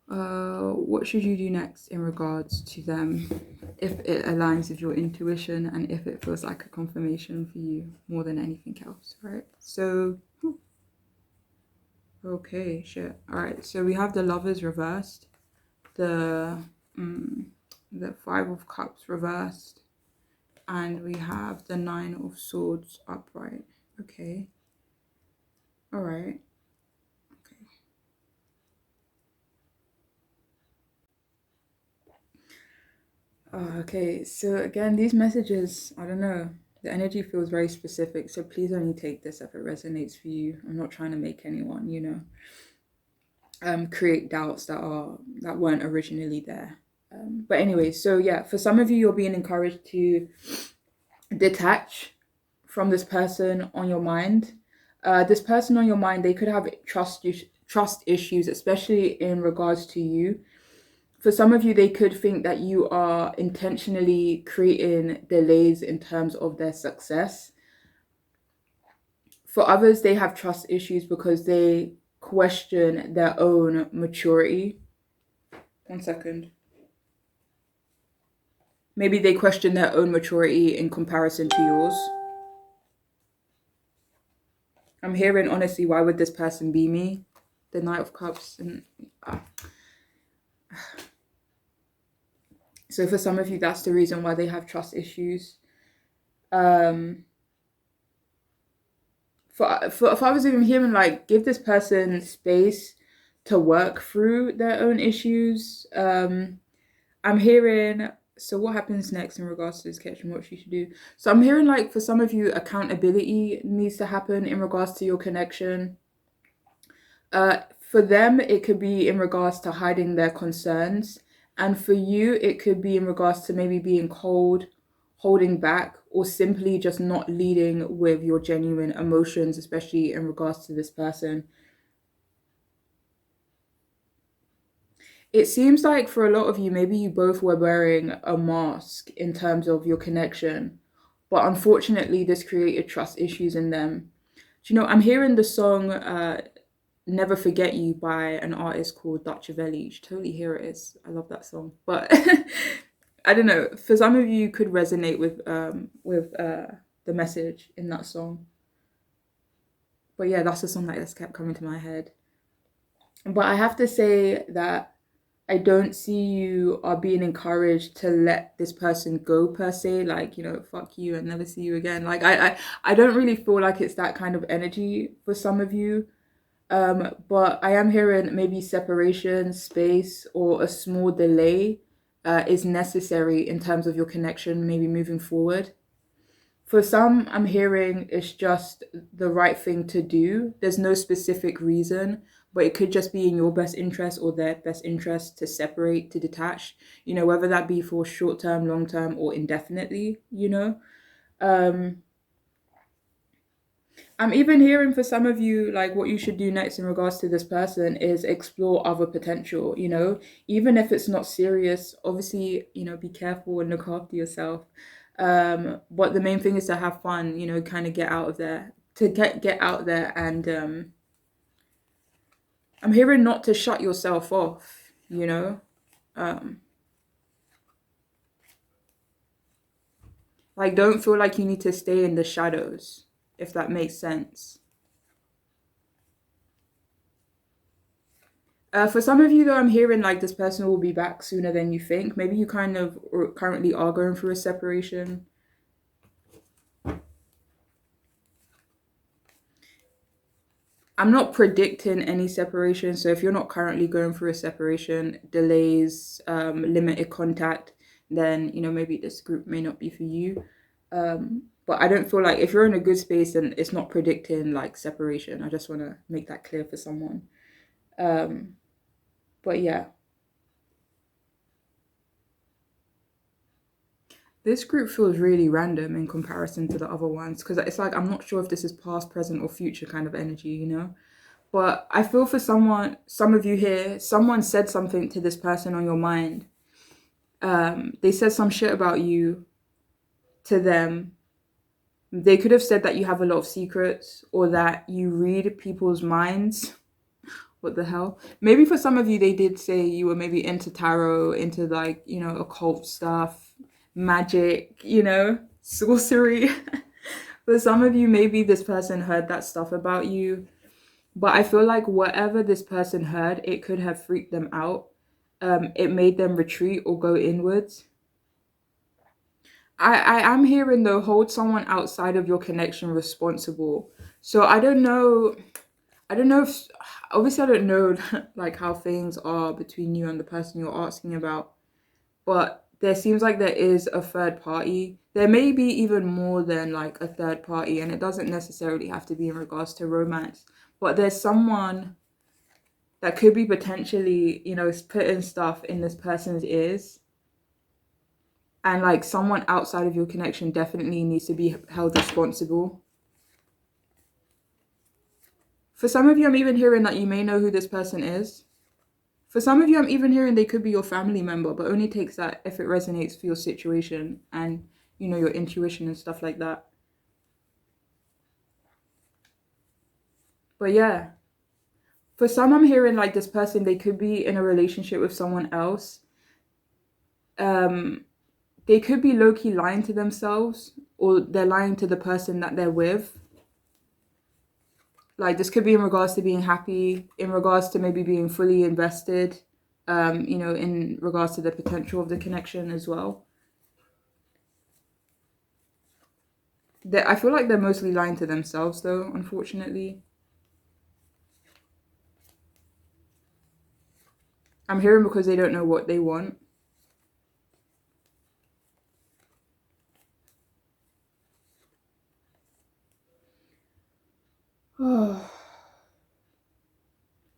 what should you do next in regards to them, if it aligns with your intuition and if it feels like a confirmation for you more than anything else, right? So, okay, shit. All right, so we have the Lovers reversed, the 5 of Cups reversed, and we have the 9 of Swords upright. Okay. All right. Okay, so again, these messages, I don't know, the energy feels very specific, so please only take this if it resonates for you. I'm not trying to make anyone, create doubts that weren't originally there. But anyway, so yeah, for some of you, you're being encouraged to detach from this person on your mind. This person on your mind, they could have trust issues, especially in regards to you. For some of you, they could think that you are intentionally creating delays in terms of their success. For others, they have trust issues because they question their own maturity. 1 second. Maybe they question their own maturity in comparison to yours. I'm hearing, honestly, why would this person be me? The Knight of Cups. And so for some of you, that's the reason why they have trust issues. For others, I'm hearing, like, give this person space to work through their own issues. I'm hearing, so what happens next in regards to this catch and what you should do? So I'm hearing, like, for some of you, accountability needs to happen in regards to your connection. For them, it could be in regards to hiding their concerns. And for you, it could be in regards to maybe being cold, holding back, or simply just not leading with your genuine emotions, especially in regards to this person. It seems like for a lot of you, maybe you both were wearing a mask in terms of your connection. But unfortunately, this created trust issues in them. I'm hearing the song Never Forget You by an artist called Dutch Velli. You should totally hear it. I love that song. But I don't know. For some of you, could resonate with the message in that song. But yeah, that's the song that just kept coming to my head. But I have to say that I don't see you are being encouraged to let this person go per se, like, fuck you and never see you again. Like, I don't really feel like it's that kind of energy for some of you. But I am hearing maybe separation, space, or a small delay is necessary in terms of your connection, maybe moving forward. For some, I'm hearing it's just the right thing to do. There's no specific reason, but it could just be in your best interest or their best interest to separate, to detach, whether that be for short term, long term, or indefinitely, I'm even hearing for some of you, like, what you should do next in regards to this person is explore other potential, even if it's not serious. Obviously, be careful and look after yourself. But the main thing is to have fun, kind of get out of there, to get out there. And I'm hearing not to shut yourself off, like, don't feel like you need to stay in the shadows, if that makes sense. For some of you, though, I'm hearing, like, this person will be back sooner than you think. Maybe you kind of currently are going through a separation. I'm not predicting any separation. So if you're not currently going through a separation, delays, limited contact, then, maybe this group may not be for you. But I don't feel like if you're in a good space and it's not predicting like separation. I just want to make that clear for someone. Um, but yeah, this group feels really random in comparison to the other ones because it's like I'm not sure if this is past, present, or future kind of energy, you know? But I feel for someone, some of you here, someone said something to this person on your mind. They said some shit about you to them. They could have said that you have a lot of secrets or that you read people's minds. What the hell? Maybe for some of you, they did say you were maybe into tarot, into like, you know, occult stuff, magic, you know, sorcery. For some of you, maybe this person heard that stuff about you. But I feel like whatever this person heard, it could have freaked them out. It made them retreat or go inwards. I am hearing though, hold someone outside of your connection responsible. So I don't know if obviously I don't know like how things are between you and the person you're asking about, but there seems like there is a third party. There may be even more than like a third party, and it doesn't necessarily have to be in regards to romance. But there's someone that could be potentially, you know, putting stuff in this person's ears. And like someone outside of your connection definitely needs to be held responsible. For some of you, I'm even hearing that you may know who this person is. For some of you, I'm even hearing they could be your family member, but only takes that if it resonates for your situation and, you know, your intuition and stuff like that. But yeah, for some, I'm hearing like this person, they could be in a relationship with someone else. Um, they could be low-key lying to themselves, or they're lying to the person that they're with. Like this could be in regards to being happy, in regards to maybe being fully invested, you know, in regards to the potential of the connection as well. I feel like they're mostly lying to themselves though, unfortunately. I'm hearing because they don't know what they want.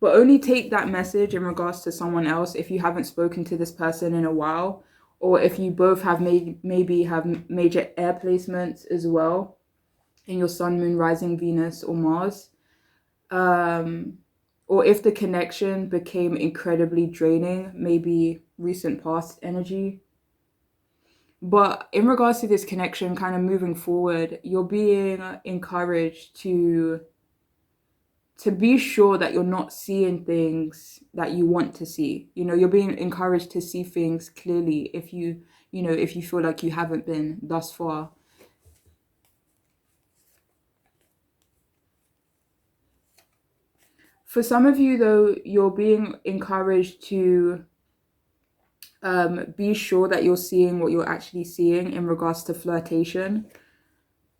But only take that message in regards to someone else if you haven't spoken to this person in a while, or if you both have maybe have major air placements as well in your sun, moon, rising, Venus, or Mars. Um, or if the connection became incredibly draining, maybe recent past energy. But in regards to this connection, kind of moving forward, you're being encouraged to be sure that you're not seeing things that you want to see. You know, you're being encouraged to see things clearly if if you feel like you haven't been thus far. For some of you, though, you're being encouraged to be sure that you're seeing what you're actually seeing in regards to flirtation.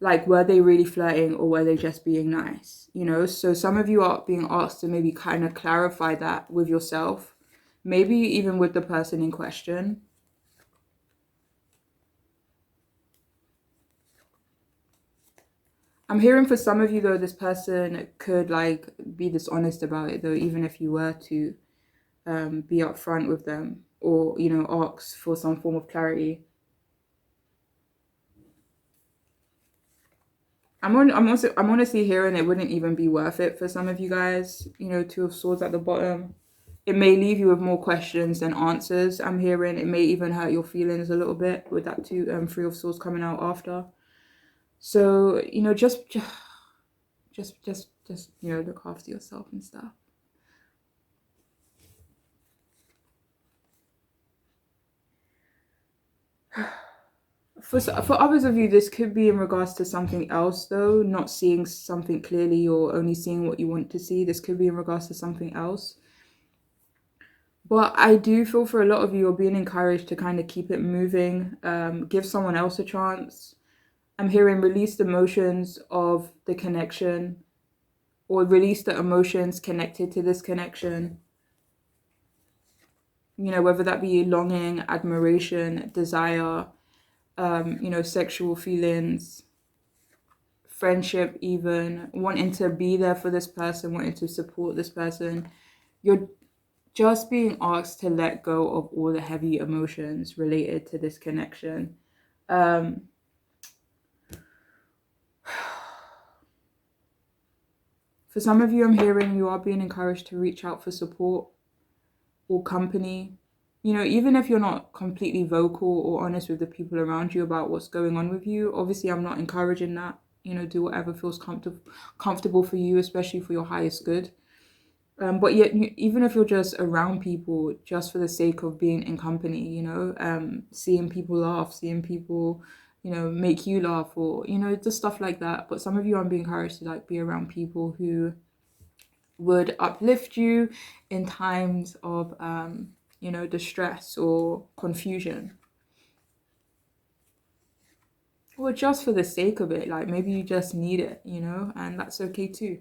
Like, were they really flirting or were they just being nice? You know, so some of you are being asked to maybe kind of clarify that with yourself, maybe even with the person in question. I'm hearing for some of you though, this person could like be dishonest about it though, even if you were to be upfront with them or ask for some form of clarity. I'm honestly hearing it wouldn't even be worth it for some of you guys. Two of Swords at the bottom. It may leave you with more questions than answers. I'm hearing it may even hurt your feelings a little bit with that Three of Swords coming out after. So just look after yourself and stuff. For others of you, this could be in regards to something else, though, not seeing something clearly or only seeing what you want to see. This could be in regards to something else. But I do feel for a lot of you, you're being encouraged to kind of keep it moving, give someone else a chance. I'm hearing release the emotions of the connection or release the emotions connected to this connection. Whether that be longing, admiration, desire, sexual feelings, friendship, even wanting to be there for this person, wanting to support this person. You're just being asked to let go of all the heavy emotions related to this connection. Um, for some of you, I'm hearing you are being encouraged to reach out for support or company. Even if you're not completely vocal or honest with the people around you about what's going on with you, obviously I'm not encouraging that. Do whatever feels comfortable for you, especially for your highest good. But yet, even if you're just around people, just for the sake of being in company, seeing people laugh, seeing people, make you laugh, or just stuff like that. But some of you, I'm being encouraged to like be around people who would uplift you in times of, distress or confusion, or just for the sake of it. Like maybe you just need it, and that's okay too.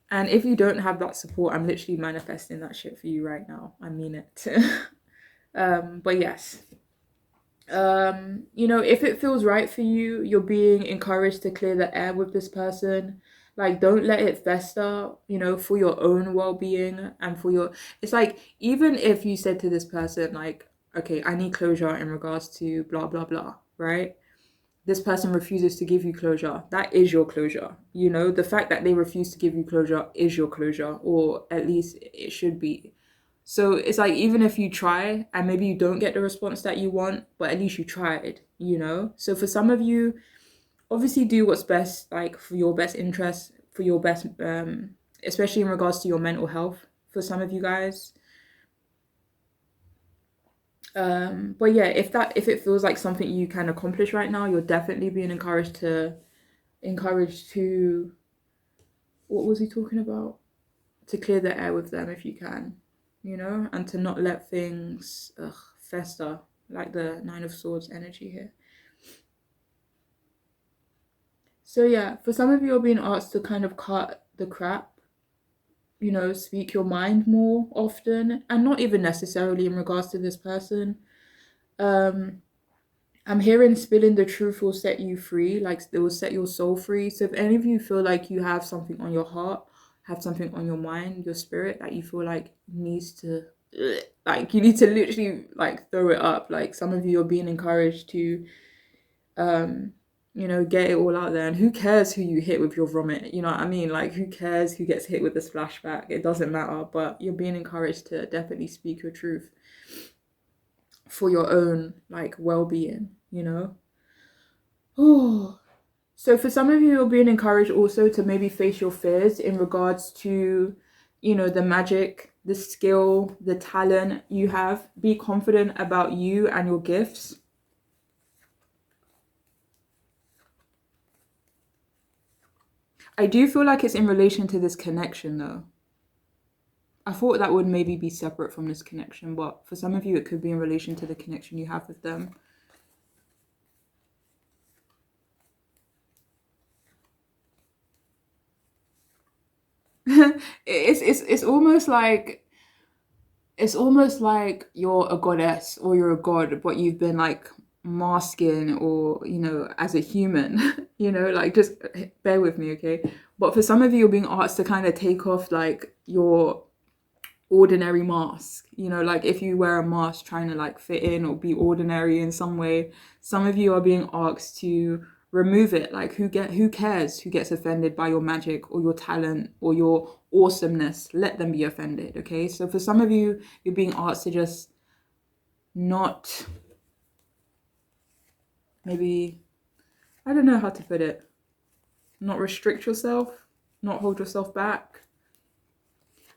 And if you don't have that support, I'm literally manifesting that shit for you right now. I mean it. But yes. If it feels right for you, you're being encouraged to clear the air with this person. Like, don't let it fester, for your own well-being and for your... It's like, even if you said to this person, like, okay, I need closure in regards to blah, blah, blah, right? This person refuses to give you closure. That is your closure. The fact that they refuse to give you closure is your closure, or at least it should be. So it's like, even if you try and maybe you don't get the response that you want, but at least you tried, So for some of you, obviously do what's best, like for your best interest, for your best, especially in regards to your mental health for some of you guys. But yeah, if it feels like something you can accomplish right now, you're definitely being encouraged to, what was he talking about? To clear the air with them if you can, and to not let things fester, like the Nine of Swords energy here. So yeah, for some of you, you're being asked to kind of cut the crap, speak your mind more often, and not even necessarily in regards to this person. I'm hearing spilling the truth will set you free, like it will set your soul free. So if any of you feel like you have something on your heart, have something on your mind, your spirit that you feel like needs to, like you need to literally like throw it up. Like some of you are being encouraged to, get it all out there. And who cares who you hit with your vomit? You know what I mean? Like who cares who gets hit with the splashback? It doesn't matter. But you're being encouraged to definitely speak your truth for your own like well-being. Oh, so for some of you, you're being encouraged also to maybe face your fears in regards to, the magic, the skill, the talent you have. Be confident about you and your gifts. I do feel like it's in relation to this connection though. I thought that would maybe be separate from this connection, but for some of you, it could be in relation to the connection you have with them. It's almost like you're a goddess or you're a god, but you've been like masking or as a human. Like just bear with me, okay? But for some of you, you're being asked to kind of take off like your ordinary mask, like if you wear a mask trying to like fit in or be ordinary in some way, some of you are being asked to remove it. Like who cares who gets offended by your magic or your talent or your awesomeness? Let them be offended, okay? So for some of you, you're being asked to just not, maybe, I don't know how to put it, not restrict yourself, not hold yourself back.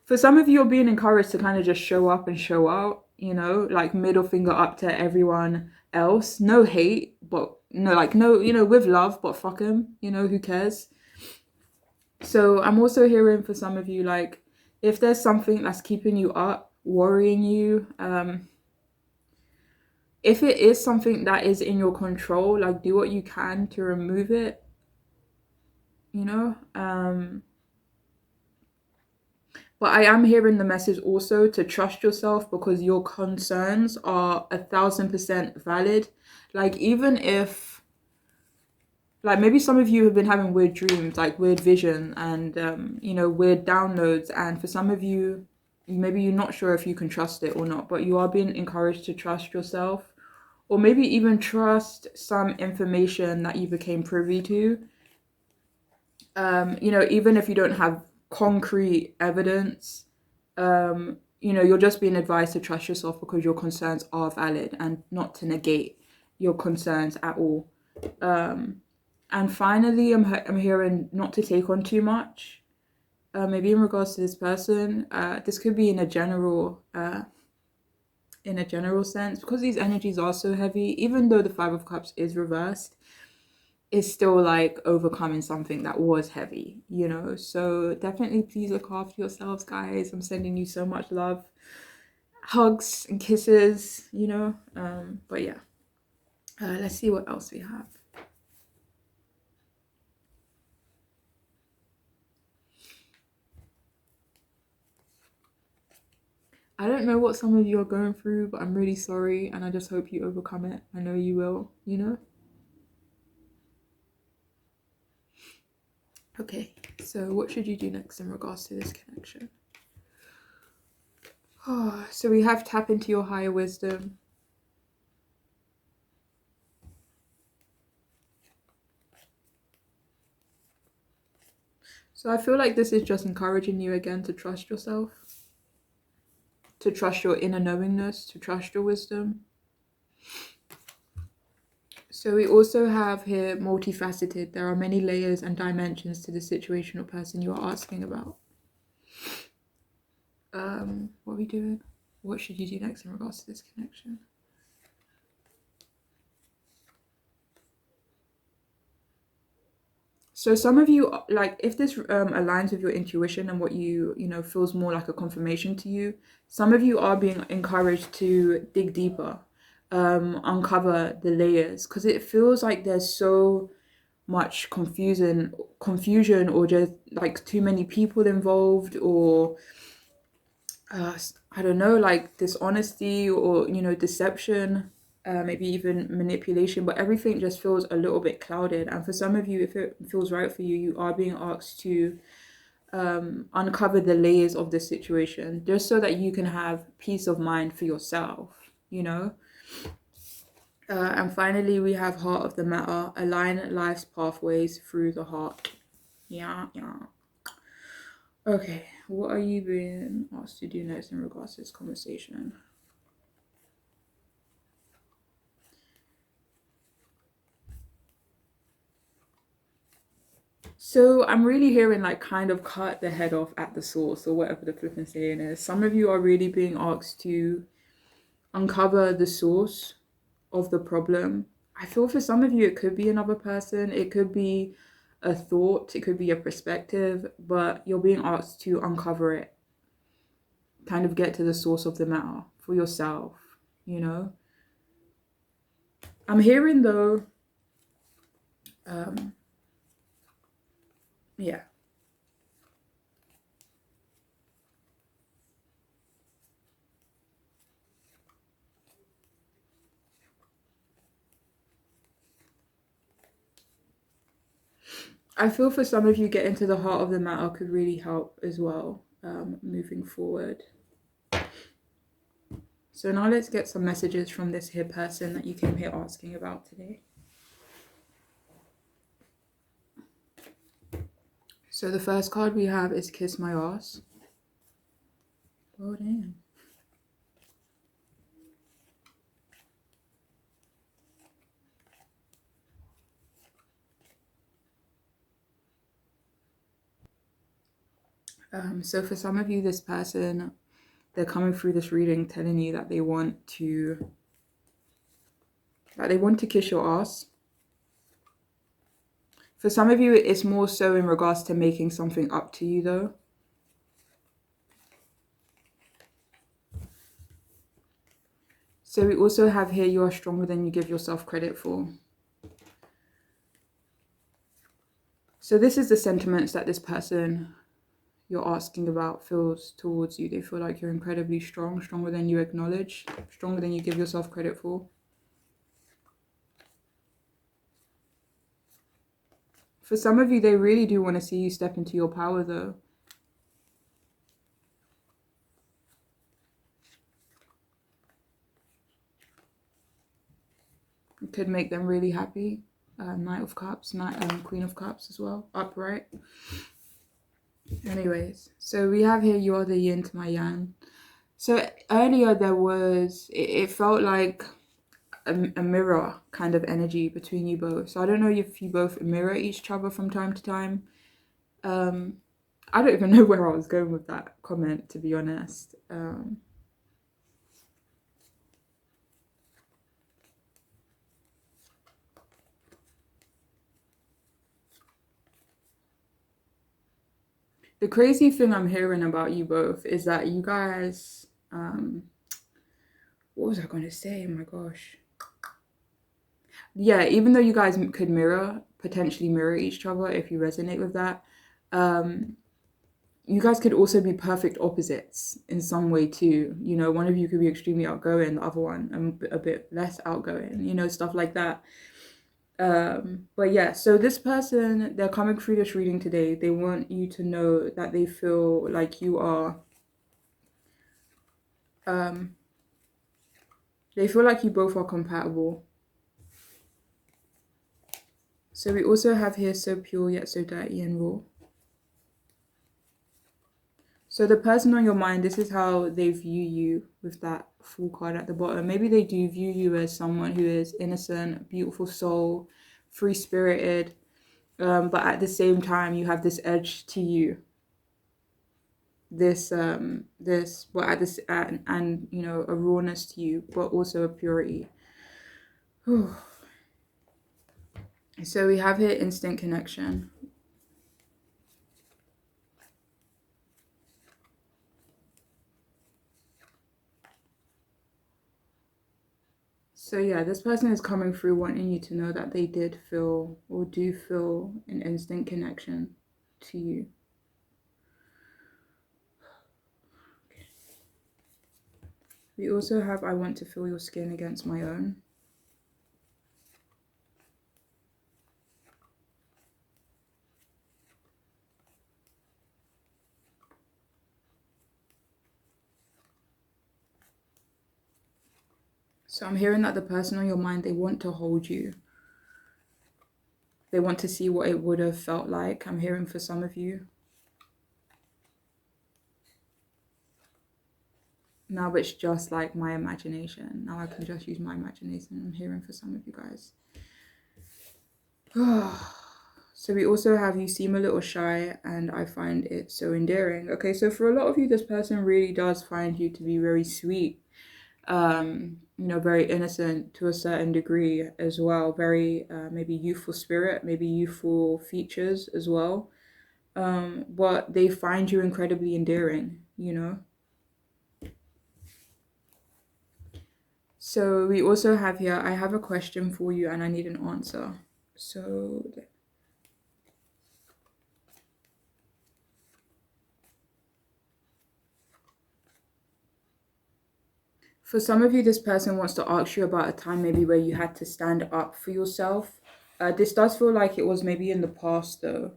For some of you, you're being encouraged to kind of just show up and show out, like middle finger up to everyone else. No hate, but no, with love, but fuck them, who cares? So I'm also hearing for some of you, like, if there's something that's keeping you up, worrying you, if it is something that is in your control, like do what you can to remove it, But I am hearing the message also to trust yourself, because your concerns are 1,000% valid. Like, even if, like, maybe some of you have been having weird dreams, like weird vision and, weird downloads. And for some of you, maybe you're not sure if you can trust it or not, but you are being encouraged to trust yourself, or maybe even trust some information that you became privy to. Even if you don't have concrete evidence, you're just being advised to trust yourself because your concerns are valid, and not to negate your concerns at all. And finally, I'm hearing not to take on too much. Maybe in regards to this person, this could be in a general sense, because these energies are so heavy. Even though the Five of Cups is reversed, is still like overcoming something that was heavy, So definitely please look after yourselves, guys. I'm sending you so much love, hugs and kisses, But yeah, let's see what else we have. I don't know what some of you are going through, but I'm really sorry, and I just hope you overcome it. I know you will, Okay, so what should you do next in regards to this connection? So we have tap into your higher wisdom. So I feel like this is just encouraging you again to trust yourself, to trust your inner knowingness, to trust your wisdom. So we also have here multifaceted. There are many layers and dimensions to the situation or person you are asking about. What are we doing? What should you do next in regards to this connection? So some of you, like, if this aligns with your intuition and what you feels more like a confirmation to you, some of you are being encouraged to dig deeper, uncover the layers, because it feels like there's so much confusion, or just like too many people involved, or I don't know, like dishonesty, or deception, maybe even manipulation, but everything just feels a little bit clouded. And for some of you, if it feels right for you, you are being asked to uncover the layers of the situation, just so that you can have peace of mind for yourself, and finally, we have heart of the matter, align life's pathways through the heart. Yeah. Okay, what are you being asked to do next in regards to this conversation? So I'm really hearing like kind of cut the head off at the source, or whatever the flipping saying is. Some of you are really being asked to uncover the source of the problem. I feel for some of you it could be another person, it could be a thought, it could be a perspective, but you're being asked to uncover it, kind of get to the source of the matter for yourself, I'm hearing though, yeah. I feel for some of you, getting to the heart of the matter could really help as well, moving forward. So now let's get some messages from this here person that you came here asking about today. So the first card we have is Kiss My Ass. Oh, damn. So for some of you, this person, they're coming through this reading telling you that they want to kiss your ass. For some of you, it's more so in regards to making something up to you though. So we also have here, you are stronger than you give yourself credit for. So this is the sentiments that this person, you're asking about feels towards you. They feel like you're incredibly strong, stronger than you acknowledge, stronger than you give yourself credit for. For some of you, they really do want to see you step into your power though. It could make them really happy. Knight of Cups, Queen of Cups as well, upright. Anyways, so we have here, you are the yin to my yang. So earlier there was, it felt like a mirror kind of energy between you both. So I don't know if you both mirror each other from time to time. I don't even know where I was going with that comment, to be honest. The crazy thing I'm hearing about you both is that you guys, what was I going to say? Oh my gosh. Yeah, even though you guys could potentially mirror each other if you resonate with that, you guys could also be perfect opposites in some way too. You know, one of you could be extremely outgoing, the other one a bit less outgoing, you know, stuff like that. But yeah, so this person, they're coming through this reading today. They want you to know that they feel like you are, they feel like you both are compatible. So we also have here, so pure yet so dirty and raw. So the person on your mind, this is how they view you with that Fool card at the bottom. Maybe they do view you as someone who is innocent, beautiful soul, free-spirited, but at the same time, you have this edge to you. And you know, a rawness to you, but also a purity. So we have here instant connection. So yeah, this person is coming through wanting you to know that they did feel or do feel an instant connection to you. We also have, I want to feel your skin against my own. So I'm hearing that the person on your mind, they want to hold you. They want to see what it would have felt like. I'm hearing for some of you. Now it's just like my imagination. Now I can just use my imagination. I'm hearing for some of you guys. So we also have, you seem a little shy and I find it so endearing. Okay, so for a lot of you, this person really does find you to be very sweet. You know, very innocent to a certain degree as well. Very maybe youthful spirit, maybe youthful features as well. But they find you incredibly endearing, you know. So we also have here, I have a question for you and I need an answer. So for some of you, this person wants to ask you about a time maybe where you had to stand up for yourself. This does feel like it was maybe in the past though.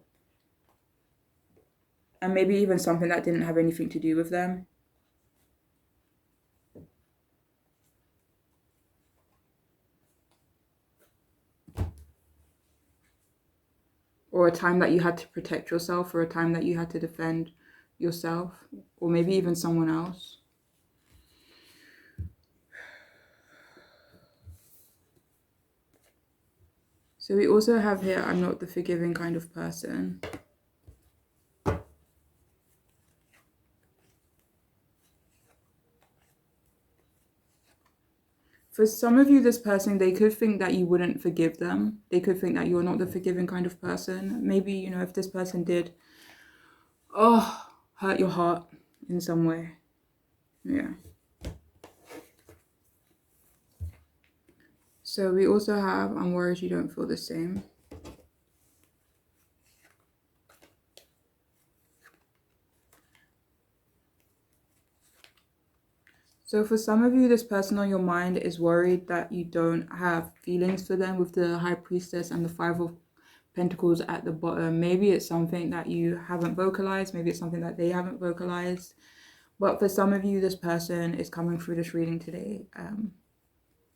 And maybe even something that didn't have anything to do with them. Or a time that you had to protect yourself, or a time that you had to defend yourself, or maybe even someone else. So we also have here, I'm not the forgiving kind of person. For some of you, this person, they could think that you wouldn't forgive them. They could think that you're not the forgiving kind of person. Maybe, you know, if this person did, hurt your heart in some way. Yeah. So we also have, I'm worried you don't feel the same. So for some of you, this person on your mind is worried that you don't have feelings for them with the High Priestess and the Five of Pentacles at the bottom. Maybe it's something that you haven't vocalized. Maybe it's something that they haven't vocalized. But for some of you, this person is coming through this reading today,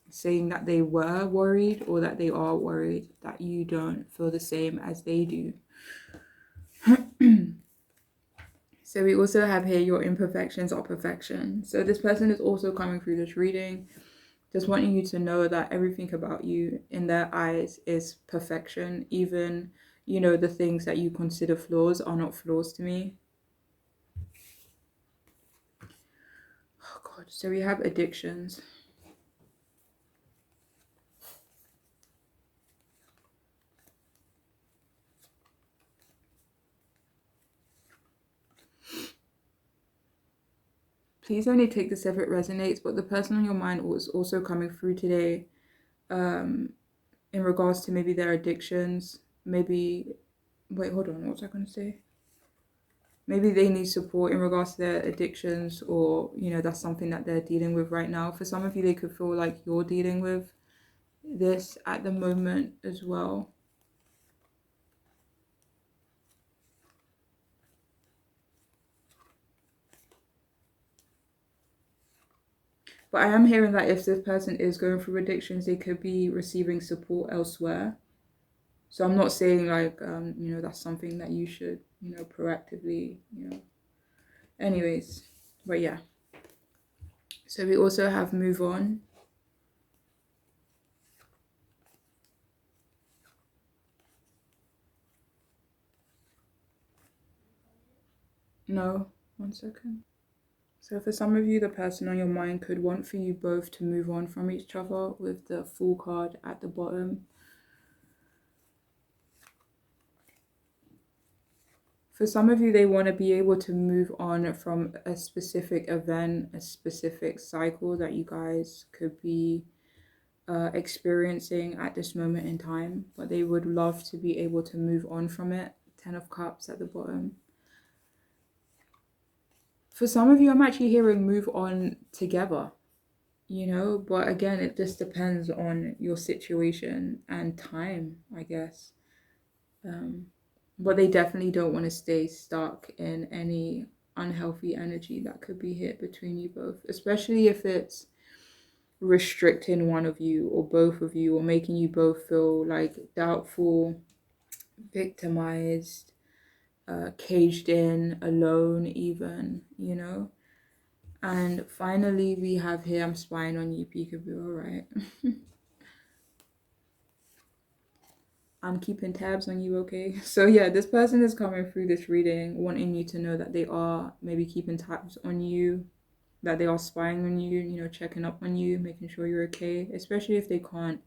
saying that they were worried or that they are worried that you don't feel the same as they do. So we also have here, your imperfections are perfection. So this person is also coming through this reading, just wanting you to know that everything about you in their eyes is perfection. Even, you know, the things that you consider flaws are not flaws to me. Oh God, so we have addictions. Please only take this if it resonates, but the person on your mind was also coming through today in regards to maybe their addictions. Maybe, wait, hold on, what was I going to say? Maybe they need support in regards to their addictions, or, you know, that's something that they're dealing with right now. For some of you, they could feel like you're dealing with this at the moment as well. But I am hearing that if this person is going through addictions, they could be receiving support elsewhere. So I'm not saying like, you know, that's something that you should, you know, proactively, you know. Anyways, but yeah. So we also have move on. No, 1 second. So for some of you, the person on your mind could want for you both to move on from each other with the Fool card at the bottom. For some of you, they want to be able to move on from a specific event, a specific cycle that you guys could be experiencing at this moment in time, but they would love to be able to move on from it. 10 of Cups at the bottom. For some of you, I'm actually hearing move on together, you know, but again, it just depends on your situation and time, I guess. But they definitely don't want to stay stuck in any unhealthy energy that could be hit between you both, especially if it's restricting one of you or both of you, or making you both feel like doubtful, victimized, caged in, alone even, you know. And finally, we have here, I'm spying on you, peekaboo, all right. I'm keeping tabs on you, okay? So yeah, this person is coming through this reading wanting you to know that they are maybe keeping tabs on you, that they are spying on you, you know, checking up on you, making sure you're okay, especially if they can't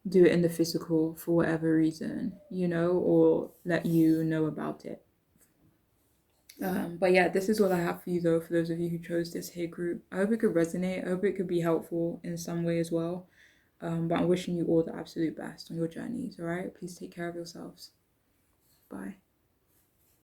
do it in the physical for whatever reason, you know, or let you know about it. But yeah, this is all I have for you though, for those of you who chose this here group. I hope it could resonate. I hope it could be helpful in some way as well. But I'm wishing you all the absolute best on your journeys, all right? Please take care of yourselves. Bye.